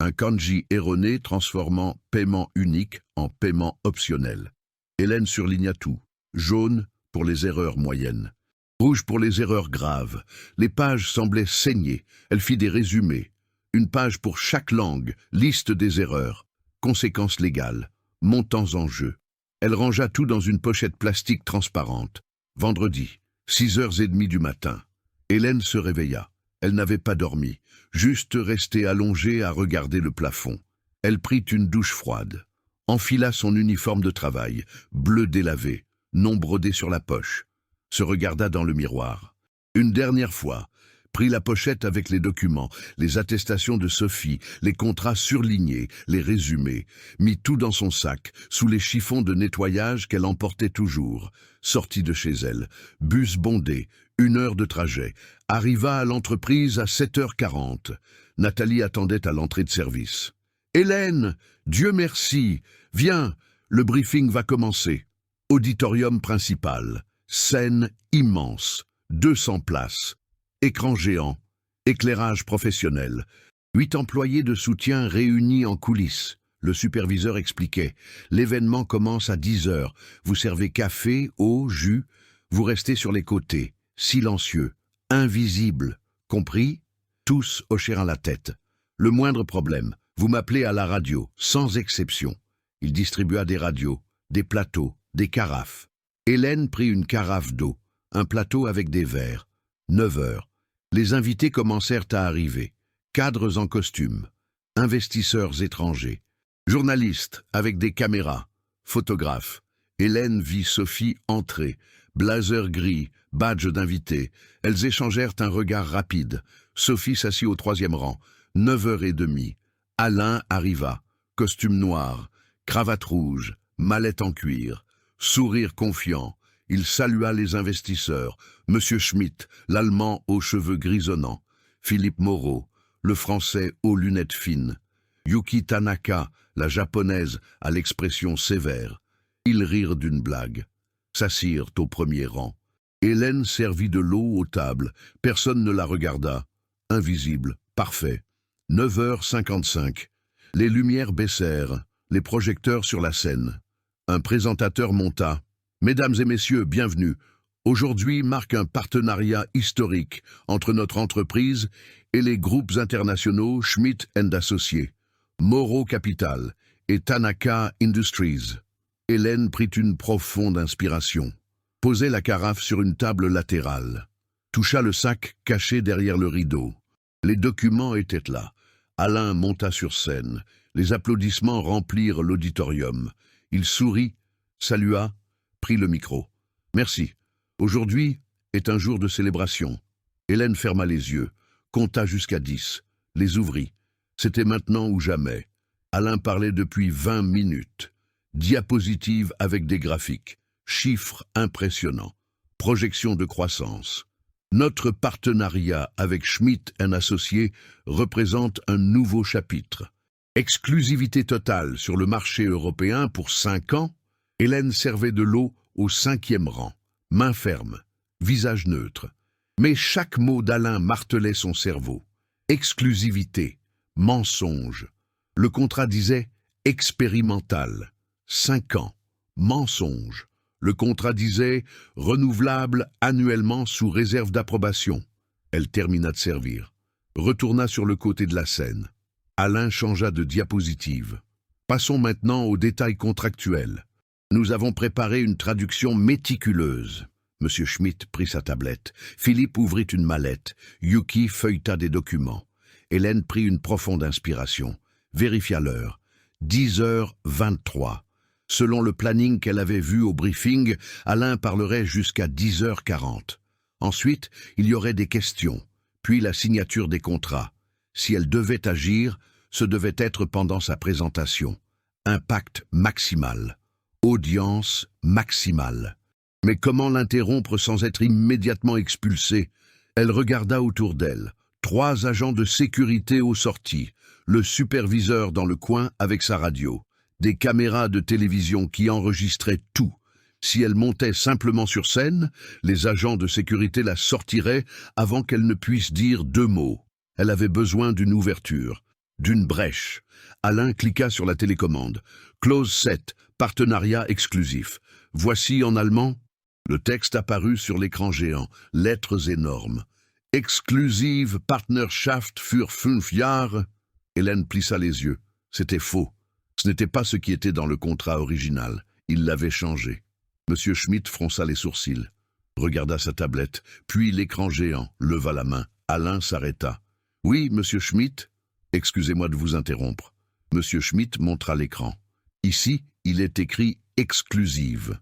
Un kanji erroné transformant paiement unique en paiement optionnel. Hélène surligna tout. Jaune pour les erreurs moyennes. Rouge pour les erreurs graves. Les pages semblaient saigner. Elle fit des résumés. Une page pour chaque langue, liste des erreurs, conséquences légales, montants en jeu. Elle rangea tout dans une pochette plastique transparente. Vendredi, 6h30 du matin. Hélène se réveilla. Elle n'avait pas dormi, juste restée allongée à regarder le plafond. Elle prit une douche froide, enfila son uniforme de travail, bleu délavé, non brodé sur la poche, se regarda dans le miroir. Une dernière fois, prit la pochette avec les documents, les attestations de Sophie, les contrats surlignés, les résumés, mit tout dans son sac, sous les chiffons de nettoyage qu'elle emportait toujours, sortit de chez elle, bus bondé, 1 heure de trajet, arriva à l'entreprise à 7h40. Nathalie attendait à l'entrée de service. « Hélène, Dieu merci, viens, le briefing va commencer. » Auditorium principal, scène immense, 200 places, écran géant, éclairage professionnel, 8 employés de soutien réunis en coulisses. Le superviseur expliquait « L'événement commence à 10h, vous servez café, eau, jus, vous restez sur les côtés. Silencieux, invisible, compris ?» Tous hochèrent la tête. Le moindre problème, vous m'appelez à la radio, sans exception. Il distribua des radios, des plateaux, des carafes. Hélène prit une carafe d'eau, un plateau avec des verres. 9h. Les invités commencèrent à arriver. Cadres en costume, investisseurs étrangers, journalistes avec des caméras, photographes. Hélène vit Sophie entrer, blazer gris, badge d'invité. Elles échangèrent un regard rapide. Sophie s'assit au 3e rang. 9h30. Alain arriva. Costume noir, cravate rouge, mallette en cuir. Sourire confiant. Il salua les investisseurs. Monsieur Schmitt, l'Allemand aux cheveux grisonnants. Philippe Moreau, le Français aux lunettes fines. Yuki Tanaka, la Japonaise à l'expression sévère. Ils rirent d'une blague. S'assirent au 1er rang. Hélène servit de l'eau aux tables. Personne ne la regarda. Invisible, parfait. 9h55. Les lumières baissèrent, les projecteurs sur la scène. Un présentateur monta. « Mesdames et messieurs, bienvenue. Aujourd'hui marque un partenariat historique entre notre entreprise et les groupes internationaux Schmitt & Associés, Moreau Capital et Tanaka Industries. » Hélène prit une profonde inspiration, posait la carafe sur une table latérale, toucha le sac caché derrière le rideau. Les documents étaient là. Alain monta sur scène. Les applaudissements remplirent l'auditorium. Il sourit, salua, prit le micro. « Merci. Aujourd'hui est un jour de célébration. » Hélène ferma les yeux, compta jusqu'à 10, les ouvrit. C'était maintenant ou jamais. Alain parlait depuis 20 minutes. Diapositive avec des graphiques, chiffres impressionnants, projection de croissance. Notre partenariat avec Schmitt & Associés représente un nouveau chapitre. Exclusivité totale sur le marché européen pour 5 ans. Hélène servait de l'eau au 5e rang, main ferme, visage neutre. Mais chaque mot d'Alain martelait son cerveau. Exclusivité, mensonge. Le contrat disait expérimental. 5 ans, mensonge. Le contrat disait renouvelable annuellement sous réserve d'approbation. Elle termina de servir, retourna sur le côté de la scène. Alain changea de diapositive. Passons maintenant aux détails contractuels. Nous avons préparé une traduction méticuleuse. Monsieur Schmitt prit sa tablette. Philippe ouvrit une mallette. Yuki feuilleta des documents. Hélène prit une profonde inspiration. Vérifia l'heure. 10h23. Selon le planning qu'elle avait vu au briefing, Alain parlerait jusqu'à 10h40. Ensuite, il y aurait des questions, puis la signature des contrats. Si elle devait agir, ce devait être pendant sa présentation. Impact maximal. Audience maximale. Mais comment l'interrompre sans être immédiatement expulsée? Elle regarda autour d'elle. 3 agents de sécurité aux sorties, le superviseur dans le coin avec sa radio, des caméras de télévision qui enregistraient tout, Si elle montait simplement sur scène, les agents de sécurité la sortiraient avant qu'elle ne puisse dire 2 mots. Elle avait besoin d'une ouverture, d'une brèche. Alain cliqua sur la télécommande. Clause 7, partenariat exclusif. Voici en allemand. Le texte apparut sur l'écran géant, lettres énormes. Exclusive Partnerschaft für 5 Jahre. Hélène plissa les yeux. C'était faux. Ce n'était pas ce qui était dans le contrat original. Il l'avait changé. Monsieur Schmitt fronça les sourcils, regarda sa tablette, puis l'écran géant, leva la main. Alain s'arrêta. « Oui, monsieur Schmitt, excusez-moi de vous interrompre. » Monsieur Schmitt montra l'écran. Ici, il est écrit « exclusive ».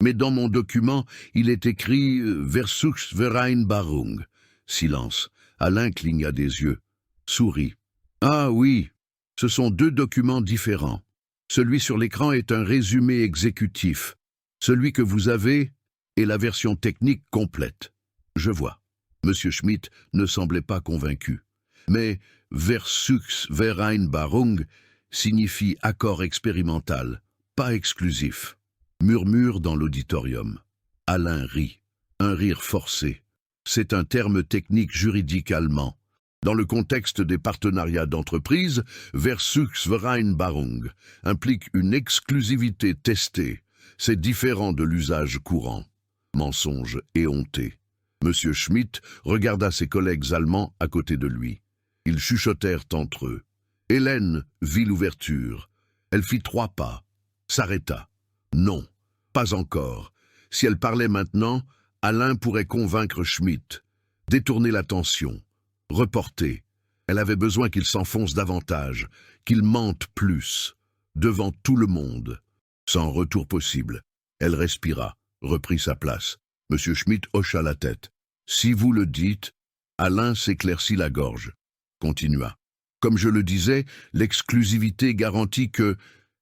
Mais dans mon document, il est écrit « Versuchsvereinbarung ». Silence. Alain cligna des yeux, sourit. « Ah oui, ce sont 2 documents différents. Celui sur l'écran est un résumé exécutif. Celui que vous avez est la version technique complète. » Je vois. Monsieur Schmitt ne semblait pas convaincu. Mais Versuchsvereinbarung signifie accord expérimental, pas exclusif. Murmure dans l'auditorium. Alain rit. Un rire forcé. C'est un terme technique juridique allemand. Dans le contexte des partenariats d'entreprise, Versuchsvereinbarung implique une exclusivité testée. C'est différent de l'usage courant. Mensonge éhonté. Monsieur Schmitt regarda ses collègues allemands à côté de lui. Ils chuchotèrent entre eux. Hélène vit l'ouverture. Elle fit 3 pas, s'arrêta. Non, pas encore. Si elle parlait maintenant, Alain pourrait convaincre Schmitt, détourner l'attention, reporter. Elle avait besoin qu'il s'enfonce davantage, qu'il mente plus, devant tout le monde. Sans retour possible. Elle respira, reprit sa place. Monsieur Schmitt hocha la tête. « Si vous le dites », Alain s'éclaircit la gorge. Continua. « Comme je le disais, l'exclusivité garantit que… »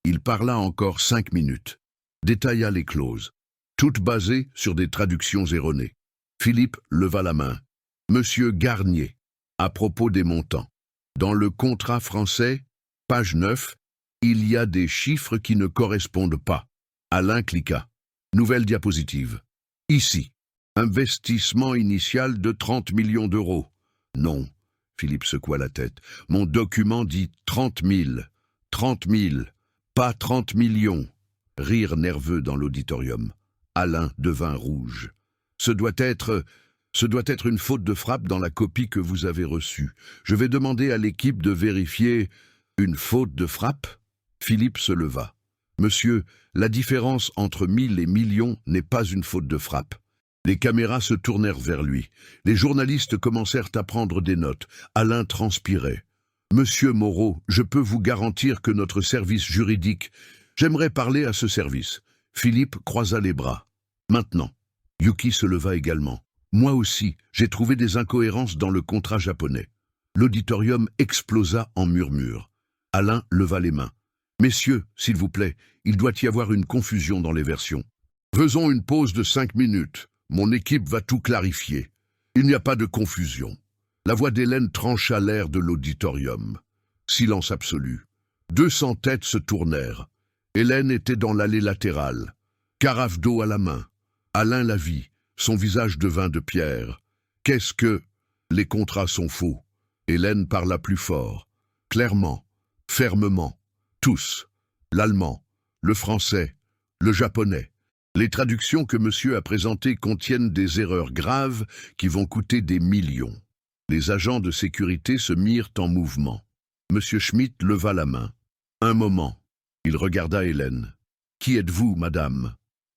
Il parla encore 5 minutes. Détailla les clauses, toutes basées sur des traductions erronées. Philippe leva la main. « Monsieur Garnier, à propos des montants. Dans le contrat français, page 9, il y a des chiffres qui ne correspondent pas. » Alain cliqua. Nouvelle diapositive. Ici. Investissement initial de 30 millions d'euros. Non. Philippe secoua la tête. Mon document dit 30 000. 30 000. Pas 30 millions. Rire nerveux dans l'auditorium. Alain devint rouge. Ce doit être une faute de frappe dans la copie que vous avez reçue. Je vais demander à l'équipe de vérifier une faute de frappe. Philippe se leva. Monsieur, la différence entre 1000 et millions n'est pas une faute de frappe. Les caméras se tournèrent vers lui. Les journalistes commencèrent à prendre des notes. Alain transpirait. Monsieur Moreau, je peux vous garantir que notre service juridique… J'aimerais parler à ce service. Philippe croisa les bras. Maintenant. Yuki se leva également. Moi aussi, j'ai trouvé des incohérences dans le contrat japonais. L'auditorium explosa en murmures. Alain leva les mains. Messieurs, s'il vous plaît, il doit y avoir une confusion dans les versions. Faisons une pause de 5 minutes. Mon équipe va tout clarifier. Il n'y a pas de confusion. La voix d'Hélène trancha l'air de l'auditorium. Silence absolu. 200 têtes se tournèrent. Hélène était dans l'allée latérale. Carafe d'eau à la main. Alain la vit. Son visage devint de pierre. Qu'est-ce que… Les contrats sont faux. Hélène parla plus fort. Clairement. Fermement. Tous. L'allemand. Le français. Le japonais. Les traductions que monsieur a présentées contiennent des erreurs graves qui vont coûter des millions. Les agents de sécurité se mirent en mouvement. Monsieur Schmitt leva la main. Un moment. Il regarda Hélène. « Qui êtes-vous, madame ?»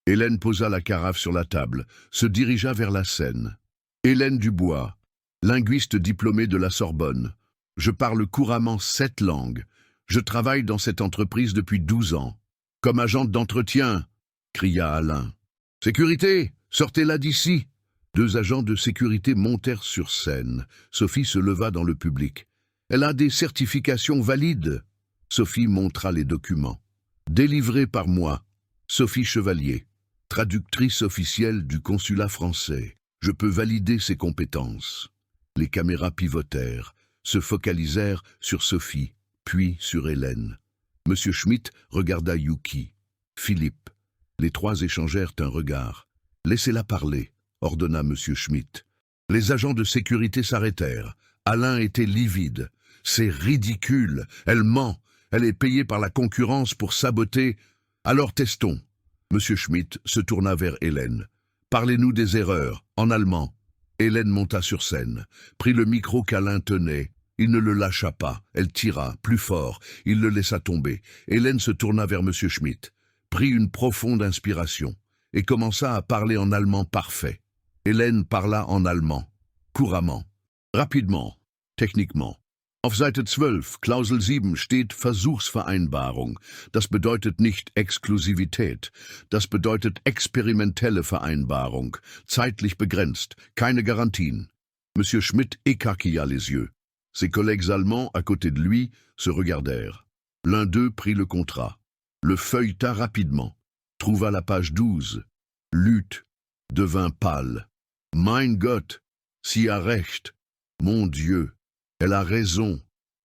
Hélène posa la carafe sur la table, se dirigea vers la scène. « Hélène Dubois, linguiste diplômée de la Sorbonne. Je parle couramment 7 langues. Je travaille dans cette entreprise depuis 12 ans. Comme agente d'entretien !» cria Alain. « Sécurité, sortez-la d'ici !» 2 agents de sécurité montèrent sur scène. Sophie se leva dans le public. « Elle a des certifications valides !» Sophie montra les documents. « Délivrés par moi. Sophie Chevalier, traductrice officielle du consulat français. Je peux valider ses compétences. » Les caméras pivotèrent, se focalisèrent sur Sophie, puis sur Hélène. Monsieur Schmitt regarda Yuki. Philippe. Les trois échangèrent un regard. « Laissez-la parler », ordonna M. Schmitt. Les agents de sécurité s'arrêtèrent. Alain était livide. « C'est ridicule, elle ment, elle est payée par la concurrence pour saboter. Alors testons. » M. Schmitt se tourna vers Hélène. « Parlez-nous des erreurs, en allemand. » Hélène monta sur scène, prit le micro qu'Alain tenait. Il ne le lâcha pas, elle tira, plus fort, il le laissa tomber. Hélène se tourna vers M. Schmitt, prit une profonde inspiration et commença à parler en allemand parfait. Hélène parla en allemand, couramment, rapidement, techniquement. Auf Seite 12, Klausel 7 steht Versuchsvereinbarung. Das bedeutet nicht Exklusivität. Das bedeutet experimentelle Vereinbarung, zeitlich begrenzt, keine Garantien. Monsieur Schmitt écarquilla les yeux. Ses collègues allemands, à côté de lui, se regardèrent. L'un d'eux prit le contrat, le feuilleta rapidement, trouva la page 12, lut, devint pâle. « Mein Gott, sie a recht. Mon Dieu, elle a raison. »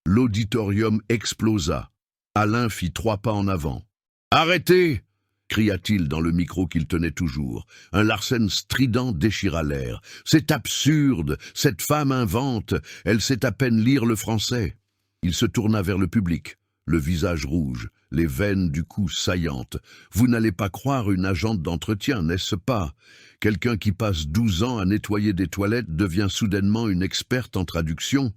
L'auditorium explosa. Alain fit 3 pas en avant. « Arrêtez !» cria-t-il dans le micro qu'il tenait toujours. Un Larsen strident déchira l'air. « C'est absurde, cette femme invente, elle sait à peine lire le français. » Il se tourna vers le public, le visage rouge, les veines du cou saillantes. « Vous n'allez pas croire une agente d'entretien, n'est-ce pas? Quelqu'un qui passe 12 ans à nettoyer des toilettes devient soudainement une experte en traduction ?»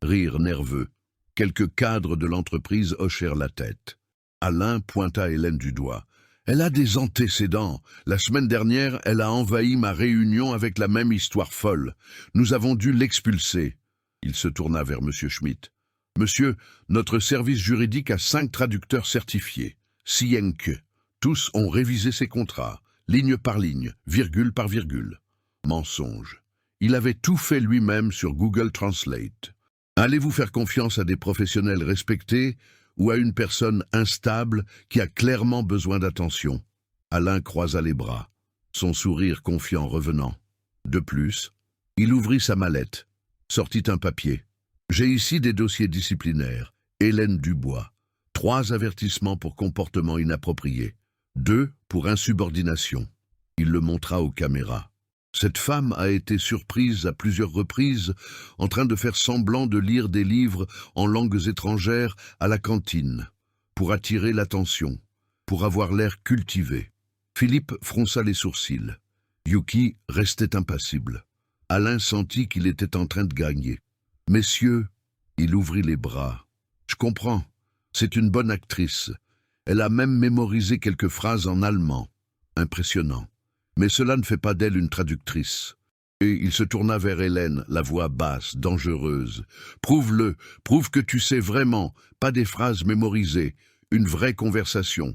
Rire nerveux. Quelques cadres de l'entreprise hochèrent la tête. Alain pointa Hélène du doigt. « Elle a des antécédents. La semaine dernière, elle a envahi ma réunion avec la même histoire folle. Nous avons dû l'expulser. » Il se tourna vers M. Schmitt. « Monsieur, notre service juridique a 5 traducteurs certifiés. Sienke. Tous ont révisé ses contrats, ligne par ligne, virgule par virgule. » Mensonge. Il avait tout fait lui-même sur Google Translate. Allez-vous faire confiance à des professionnels respectés ou à une personne instable qui a clairement besoin d'attention? Alain croisa les bras, son sourire confiant revenant. De plus, il ouvrit sa mallette, sortit un papier. « J'ai ici des dossiers disciplinaires. Hélène Dubois. 3 avertissements pour comportement inapproprié. 2 pour insubordination. » Il le montra aux caméras. Cette femme a été surprise à plusieurs reprises en train de faire semblant de lire des livres en langues étrangères à la cantine, pour attirer l'attention, pour avoir l'air cultivé. Philippe fronça les sourcils. Yuki restait impassible. Alain sentit qu'il était en train de gagner. « Messieurs, » il ouvrit les bras. « Je comprends, c'est une bonne actrice. Elle a même mémorisé quelques phrases en allemand. Impressionnant. Mais cela ne fait pas d'elle une traductrice. » Et il se tourna vers Hélène, la voix basse, dangereuse. « Prouve-le, prouve que tu sais vraiment, pas des phrases mémorisées, une vraie conversation. »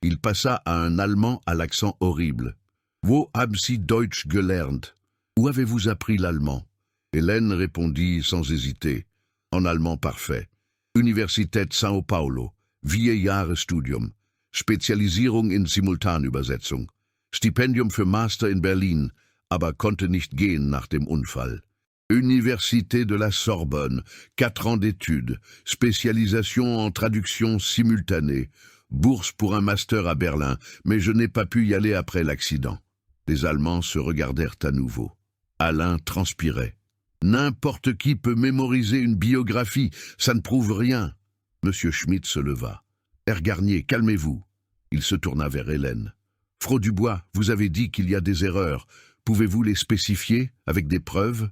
Il passa à un Allemand à l'accent horrible. « Wo haben Sie Deutsch gelernt? Où avez-vous appris l'allemand ?» Hélène répondit sans hésiter, en allemand parfait. « Universität São Paulo, 4 Jahre Studium, Spezialisierung in Simultanübersetzung. Stipendium für Master in Berlin, aber konnte nicht gehen nach dem Unfall. Université de la Sorbonne, 4 ans d'études, spécialisation en traduction simultanée, bourse pour un master à Berlin, mais je n'ai pas pu y aller après l'accident. » Les Allemands se regardèrent à nouveau. Alain transpirait. « N'importe qui peut mémoriser une biographie, ça ne prouve rien. » Monsieur Schmitt se leva. « Herr Garnier, calmez-vous. » Il se tourna vers Hélène. « Frau Dubois, vous avez dit qu'il y a des erreurs. Pouvez-vous les spécifier avec des preuves ?»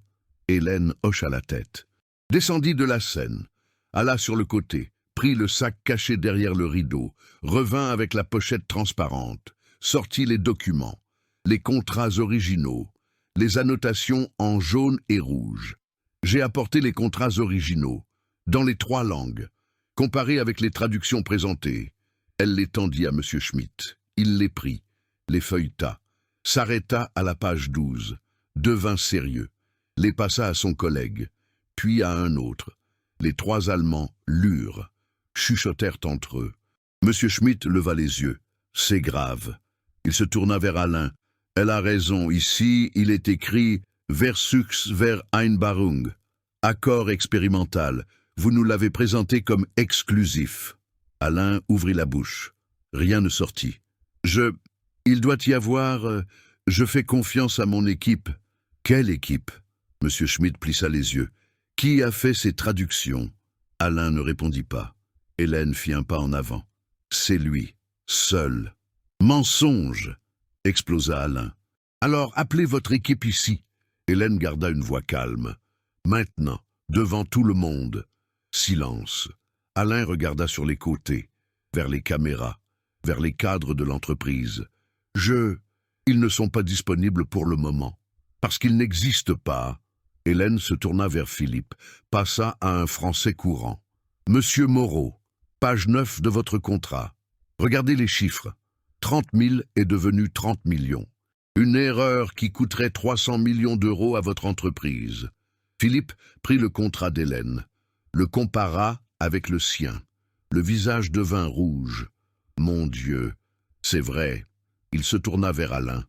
Hélène hocha la tête. Descendit de la scène, alla sur le côté, prit le sac caché derrière le rideau, revint avec la pochette transparente, sortit les documents, les contrats originaux, les annotations en jaune et rouge. J'ai apporté les contrats originaux, dans les 3 langues, comparés avec les traductions présentées. Elle les tendit à M. Schmitt. Il les prit, les feuilleta, s'arrêta à la page 12, devint sérieux, les passa à son collègue, puis à un autre. Les 3 Allemands lurent, chuchotèrent entre eux. M. Schmitt leva les yeux. « C'est grave. » Il se tourna vers Alain. « Elle a raison. Ici, il est écrit « Versuchsvereinbarung », accord expérimental. Vous nous l'avez présenté comme exclusif. » Alain ouvrit la bouche. Rien ne sortit. « Il doit y avoir... je fais confiance à mon équipe. Quelle équipe? Monsieur Schmidt plissa les yeux. Qui a fait ces traductions? Alain ne répondit pas. Hélène fit un pas en avant. C'est lui, seul. Mensonge! Explosa Alain. Alors appelez votre équipe ici. Hélène garda une voix calme. Maintenant, devant tout le monde. Silence. Alain regarda sur les côtés, vers les caméras, vers les cadres de l'entreprise. Ils ne sont pas disponibles pour le moment. Parce qu'ils n'existent pas. Hélène se tourna vers Philippe, passa à un français courant. Monsieur Moreau, page 9 de votre contrat. Regardez les chiffres. 30 000 est devenu 30 millions. Une erreur qui coûterait 300 millions d'euros à votre entreprise. Philippe prit le contrat d'Hélène, le compara avec le sien. Le visage devint rouge. Mon Dieu, c'est vrai. Il se tourna vers Alain.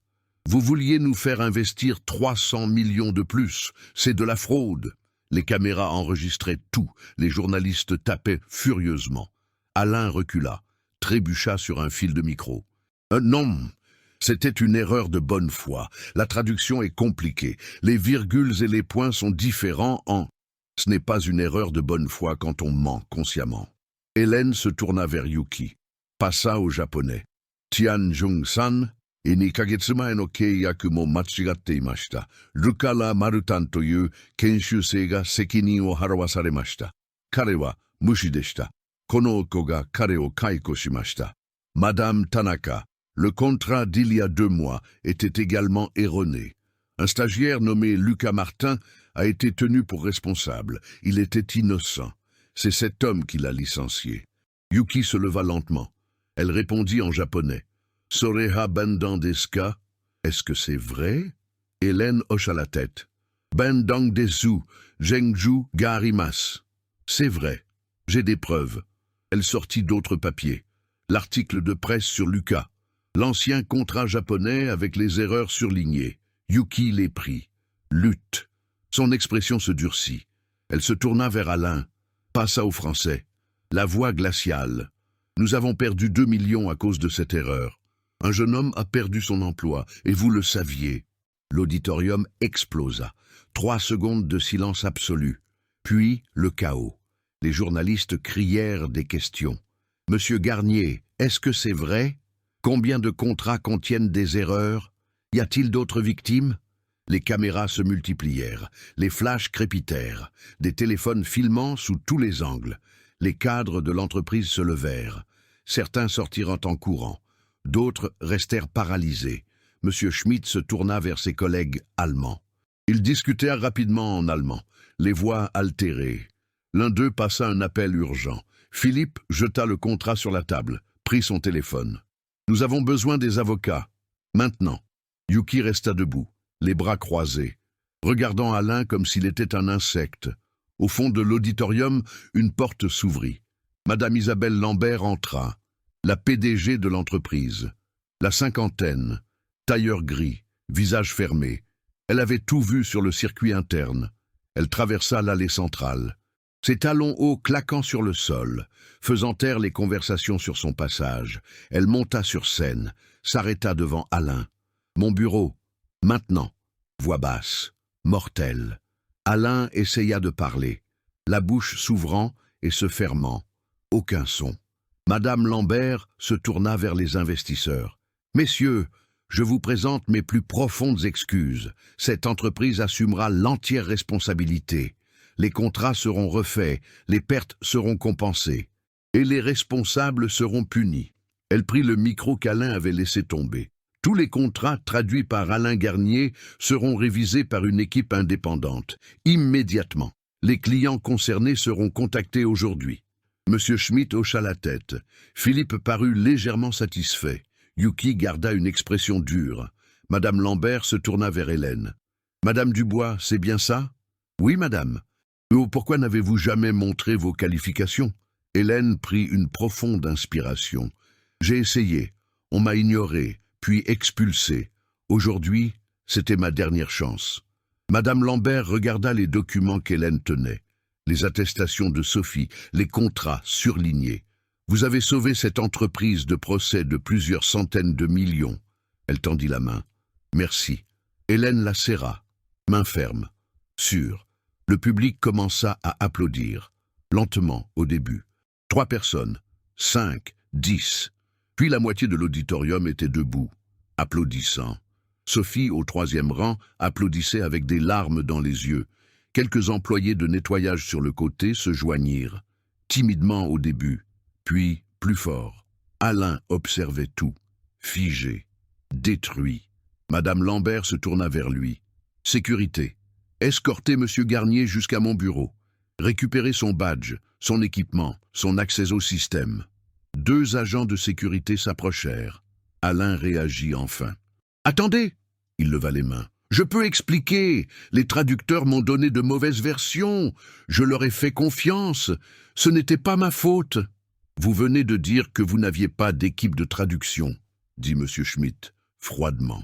Vous vouliez nous faire investir 300 millions de plus. C'est de la fraude. Les caméras enregistraient tout. Les journalistes tapaient furieusement. Alain recula, trébucha sur un fil de micro. Non, c'était une erreur de bonne foi. La traduction est compliquée. Les virgules et les points sont différents en... Ce n'est pas une erreur de bonne foi quand on ment consciemment. Hélène se tourna vers Yuki, passa au japonais. Tian Jung-san, 2ヶ月前の契約も間違っていました。ルカラ・マルタンという研修生が責任を払わされました。彼は無視でした。この子が彼を解雇しました。Madame Tanaka, le contrat d'il y a 2 mois était également erroné. Un stagiaire nommé Lucas Martin a été tenu pour responsable. Il était innocent. C'est cet homme qui l'a licencié. Yuki se leva lentement. Elle répondit en japonais. Soreha Bendang desu ka? Est-ce que c'est vrai? Hélène hocha la tête. Bendang desu, Jengju ga arimasu. C'est vrai. J'ai des preuves. Elle sortit d'autres papiers. L'article de presse sur Lucas. L'ancien contrat japonais avec les erreurs surlignées. Yuki les prit. Lutte. Son expression se durcit. Elle se tourna vers Alain. Passa au français. La voix glaciale. Nous avons perdu 2 millions à cause de cette erreur. Un jeune homme a perdu son emploi, et vous le saviez. L'auditorium explosa. 3 secondes de silence absolu. Puis le chaos. Les journalistes crièrent des questions. Monsieur Garnier, est-ce que c'est vrai? Combien de contrats contiennent des erreurs? Y a-t-il d'autres victimes? Les caméras se multiplièrent. Les flashs crépitèrent. Des téléphones filmant sous tous les angles. Les cadres de l'entreprise se levèrent. Certains sortirent en courant. D'autres restèrent paralysés. Monsieur Schmidt se tourna vers ses collègues allemands. Ils discutèrent rapidement en allemand, les voix altérées. L'un d'eux passa un appel urgent. Philippe jeta le contrat sur la table, prit son téléphone. « Nous avons besoin des avocats. Maintenant. » Yuki resta debout, les bras croisés, regardant Alain comme s'il était un insecte. Au fond de l'auditorium, une porte s'ouvrit. Madame Isabelle Lambert entra. La PDG de l'entreprise, la cinquantaine, tailleur gris, visage fermé. Elle avait tout vu sur le circuit interne. Elle traversa l'allée centrale. Ses talons hauts claquant sur le sol, faisant taire les conversations sur son passage. Elle monta sur scène, s'arrêta devant Alain. « Mon bureau, maintenant !» Voix basse, mortelle. Alain essaya de parler, la bouche s'ouvrant et se fermant. Aucun son. Madame Lambert se tourna vers les investisseurs. « Messieurs, je vous présente mes plus profondes excuses. Cette entreprise assumera l'entière responsabilité. Les contrats seront refaits, les pertes seront compensées. Et les responsables seront punis. » Elle prit le micro qu'Alain avait laissé tomber. « Tous les contrats traduits par Alain Garnier seront révisés par une équipe indépendante. Immédiatement. Les clients concernés seront contactés aujourd'hui. » Monsieur Schmidt hocha la tête. Philippe parut légèrement satisfait. Yuki garda une expression dure. Madame Lambert se tourna vers Hélène. « Madame Dubois, c'est bien ça ?»« Oui, madame. »« Pourquoi n'avez-vous jamais montré vos qualifications ?» Hélène prit une profonde inspiration. « J'ai essayé. On m'a ignoré, puis expulsé. Aujourd'hui, c'était ma dernière chance. » Madame Lambert regarda les documents qu'Hélène tenait. Les attestations de Sophie, les contrats surlignés. Vous avez sauvé cette entreprise de procès de plusieurs centaines de millions. Elle tendit la main. « Merci. » Hélène la serra, main ferme, sûre. Le public commença à applaudir, lentement au début. 3 personnes, 5, 10. Puis la moitié de l'auditorium était debout, applaudissant. Sophie, au 3e rang, applaudissait avec des larmes dans les yeux. Quelques employés de nettoyage sur le côté se joignirent, timidement au début, puis plus fort. Alain observait tout, figé, détruit. Madame Lambert se tourna vers lui. « Sécurité. Escortez Monsieur Garnier jusqu'à mon bureau. Récupérez son badge, son équipement, son accès au système. » 2 agents de sécurité s'approchèrent. Alain réagit enfin. « Attendez !» Il leva les mains. « Je peux expliquer. Les traducteurs m'ont donné de mauvaises versions. Je leur ai fait confiance. Ce n'était pas ma faute. » « Vous venez de dire que vous n'aviez pas d'équipe de traduction, » dit M. Schmitt, froidement.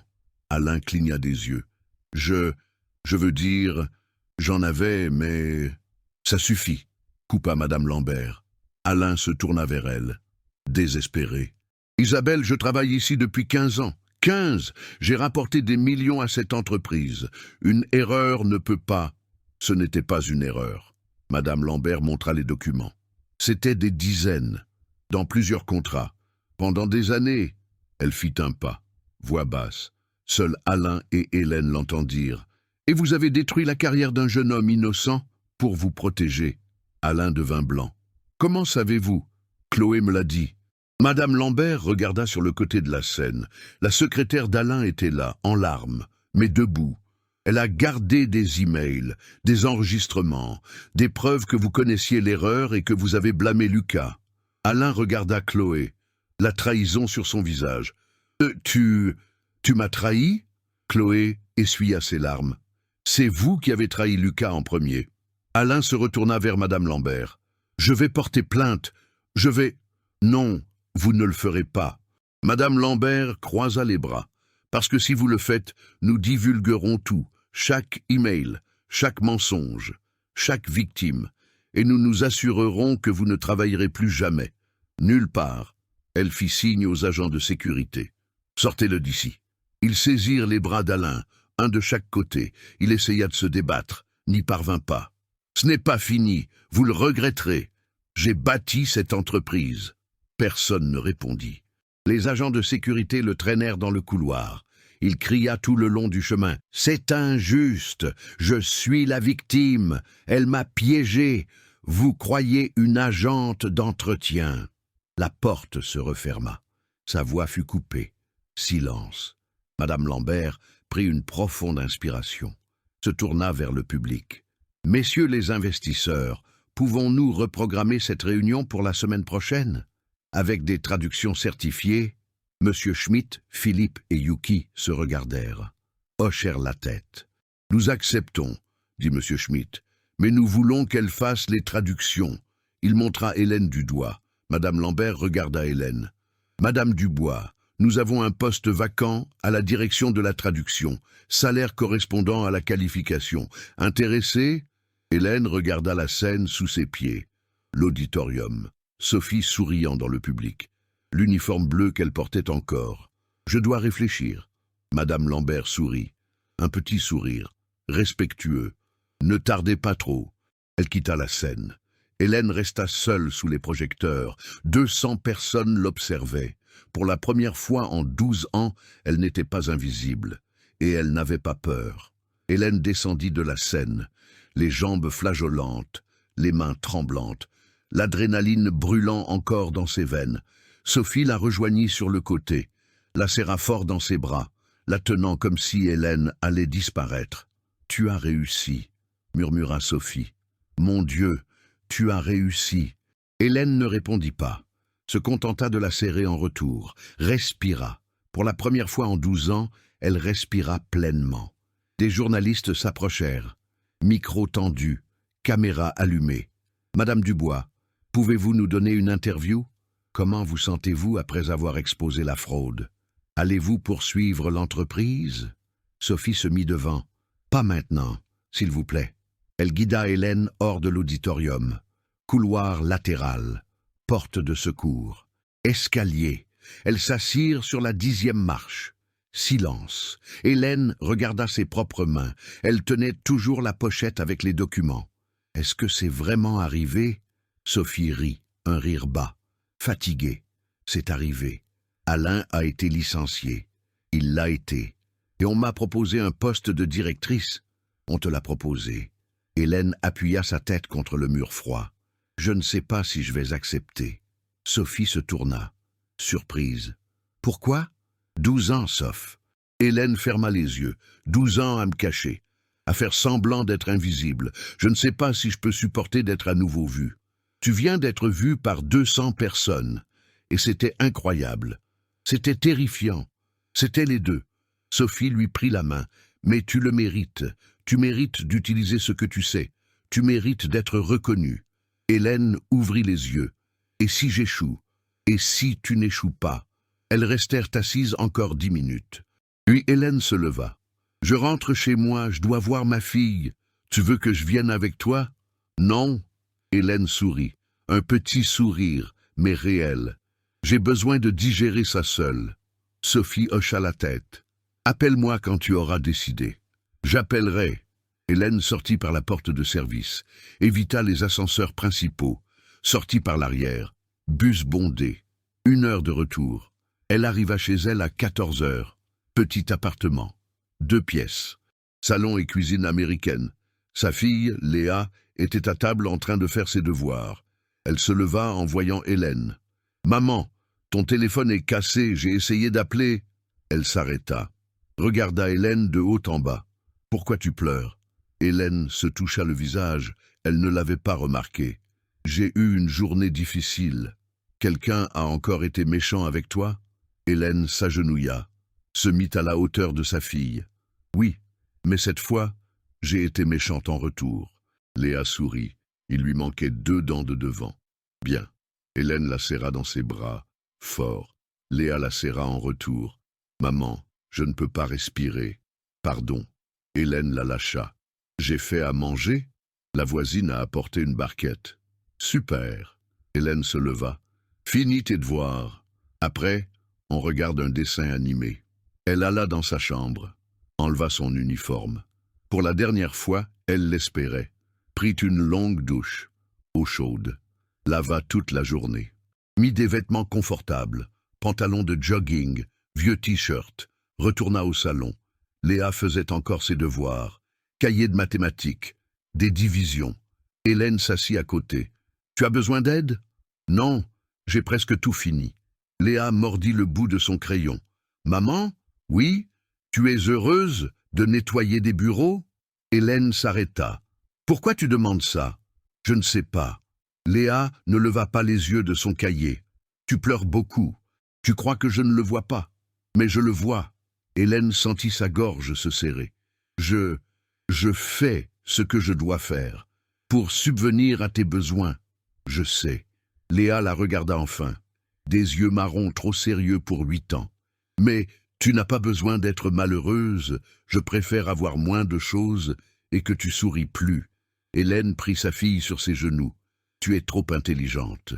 Alain cligna des yeux. « Je veux dire, j'en avais, mais... » « Ça suffit, » coupa Madame Lambert. Alain se tourna vers elle, désespéré. « Isabelle, je travaille ici depuis 15 ans. 15 ! J'ai rapporté des millions à cette entreprise. Une erreur ne peut pas... » Ce n'était pas une erreur. Madame Lambert montra les documents. C'étaient des dizaines, dans plusieurs contrats. Pendant des années, elle fit un pas, voix basse. Seuls Alain et Hélène l'entendirent. « Et vous avez détruit la carrière d'un jeune homme innocent pour vous protéger. » Alain devint blanc. « Comment savez-vous ? Chloé me l'a dit. » Madame Lambert regarda sur le côté de la scène. La secrétaire d'Alain était là, en larmes, mais debout. Elle a gardé des emails, des enregistrements, des preuves que vous connaissiez l'erreur et que vous avez blâmé Lucas. Alain regarda Chloé, la trahison sur son visage. « Tu m'as trahi ?» Chloé essuya ses larmes. « C'est vous qui avez trahi Lucas en premier. » Alain se retourna vers Madame Lambert. « Je vais porter plainte. Je vais... » « Non, vous ne le ferez pas. » Madame Lambert croisa les bras. « Parce que si vous le faites, nous divulguerons tout. Chaque email, chaque mensonge, chaque victime, et nous nous assurerons que vous ne travaillerez plus jamais. Nulle part. » Elle fit signe aux agents de sécurité. « Sortez-le d'ici. » Ils saisirent les bras d'Alain, un de chaque côté. Il essaya de se débattre, n'y parvint pas. « Ce n'est pas fini, vous le regretterez. J'ai bâti cette entreprise. » Personne ne répondit. Les agents de sécurité le traînèrent dans le couloir. Il cria tout le long du chemin. « C'est injuste. Je suis la victime. Elle m'a piégé. Vous croyez une agente d'entretien. » La porte se referma. Sa voix fut coupée. Silence. Madame Lambert prit une profonde inspiration. Se tourna vers le public. « Messieurs les investisseurs, pouvons-nous reprogrammer cette réunion pour la semaine prochaine ? Avec des traductions certifiées ?» Monsieur Schmitt, Philippe et Yuki se regardèrent, hochèrent la tête. « Nous acceptons, » dit Monsieur Schmitt, « mais nous voulons qu'elle fasse les traductions. » Il montra Hélène du doigt. Madame Lambert regarda Hélène. « Madame Dubois, nous avons un poste vacant à la direction de la traduction, salaire correspondant à la qualification. Intéressée ?» Hélène regarda la scène sous ses pieds. L'auditorium. Sophie souriant dans le public. L'uniforme bleu qu'elle portait encore. « Je dois réfléchir. » Madame Lambert sourit. Un petit sourire, respectueux. « Ne tardez pas trop. » Elle quitta la scène. Hélène resta seule sous les projecteurs. 200 personnes l'observaient. Pour la première fois en 12 ans, elle n'était pas invisible. Et elle n'avait pas peur. Hélène descendit de la scène, les jambes flageolantes, les mains tremblantes, l'adrénaline brûlant encore dans ses veines. Sophie la rejoignit sur le côté, la serra fort dans ses bras, la tenant comme si Hélène allait disparaître. « Tu as réussi », murmura Sophie. « Mon Dieu, tu as réussi !» Hélène ne répondit pas, se contenta de la serrer en retour, respira. Pour la première fois en 12 ans, elle respira pleinement. Des journalistes s'approchèrent, micro tendu, caméra allumée. « Madame Dubois, pouvez-vous nous donner une interview ? Comment vous sentez-vous après avoir exposé la fraude ? Allez-vous poursuivre l'entreprise ?» Sophie se mit devant. « Pas maintenant, s'il vous plaît. » Elle guida Hélène hors de l'auditorium. Couloir latéral, porte de secours, escalier. Elles s'assirent sur la 10e marche. Silence. Hélène regarda ses propres mains. Elle tenait toujours la pochette avec les documents. Est-ce que c'est vraiment arrivé? Sophie rit, un rire bas. Fatiguée. C'est arrivé. Alain a été licencié. Il l'a été. Et on m'a proposé un poste de directrice. On te l'a proposé. Hélène appuya sa tête contre le mur froid. Je ne sais pas si je vais accepter. Sophie se tourna. Surprise. Pourquoi? 12 ans, Soph. Hélène ferma les yeux. 12 ans à me cacher. À faire semblant d'être invisible. Je ne sais pas si je peux supporter d'être à nouveau vue. Tu viens d'être vue par 200 personnes. Et c'était incroyable. C'était terrifiant. C'était les deux. Sophie lui prit la main. Mais tu le mérites. Tu mérites d'utiliser ce que tu sais. Tu mérites d'être reconnue. Hélène ouvrit les yeux. Et si j'échoue? Et si tu n'échoues pas? Elles restèrent assises encore 10 minutes. Puis Hélène se leva. Je rentre chez moi, je dois voir ma fille. Tu veux que je vienne avec toi? Non. Hélène sourit. Un petit sourire, mais réel. J'ai besoin de digérer ça seule. Sophie hocha la tête. Appelle-moi quand tu auras décidé. J'appellerai. Hélène sortit par la porte de service, évita les ascenseurs principaux, sortit par l'arrière, bus bondé. 1 heure de retour. Elle arriva chez elle à 14 heures. Petit appartement. 2 pièces. Salon et cuisine américaine. Sa fille, Léa, était à table en train de faire ses devoirs. Elle se leva en voyant Hélène. « Maman, ton téléphone est cassé, j'ai essayé d'appeler. » Elle s'arrêta. Regarda Hélène de haut en bas. « Pourquoi tu pleures ?» Hélène se toucha le visage. Elle ne l'avait pas remarqué. « J'ai eu une journée difficile. Quelqu'un a encore été méchant avec toi ?» Hélène s'agenouilla, se mit à la hauteur de sa fille. « Oui, mais cette fois, j'ai été méchante en retour. » Léa sourit. Il lui manquait 2 dents de devant. « Bien. » Hélène la serra dans ses bras, fort. Léa la serra en retour. « Maman, je ne peux pas respirer. Pardon. » Hélène la lâcha. « J'ai fait à manger ?» La voisine a apporté une barquette. « Super. » Hélène se leva. « Finis tes devoirs. Après, on regarde un dessin animé. » Elle alla dans sa chambre, enleva son uniforme. Pour la dernière fois, elle l'espérait. Prit une longue douche, eau chaude, lava toute la journée. Mit des vêtements confortables, pantalon de jogging, vieux t-shirt, retourna au salon. Léa faisait encore ses devoirs, cahier de mathématiques, des divisions. Hélène s'assit à côté. « Tu as besoin d'aide ?»« Non, j'ai presque tout fini. » Léa mordit le bout de son crayon. « Maman? Oui? Tu es heureuse de nettoyer des bureaux ?» Hélène s'arrêta. « Pourquoi tu demandes ça? » ?»« Je ne sais pas. » Léa ne leva pas les yeux de son cahier. « Tu pleures beaucoup. Tu crois que je ne le vois pas. Mais je le vois. » Hélène sentit sa gorge se serrer. « Je fais ce que je dois faire, pour subvenir à tes besoins. Je sais. » Léa la regarda enfin. Des yeux marrons trop sérieux pour 8 ans. « Mais tu n'as pas besoin d'être malheureuse, je préfère avoir moins de choses et que tu souris plus. » Hélène prit sa fille sur ses genoux. « Tu es trop intelligente.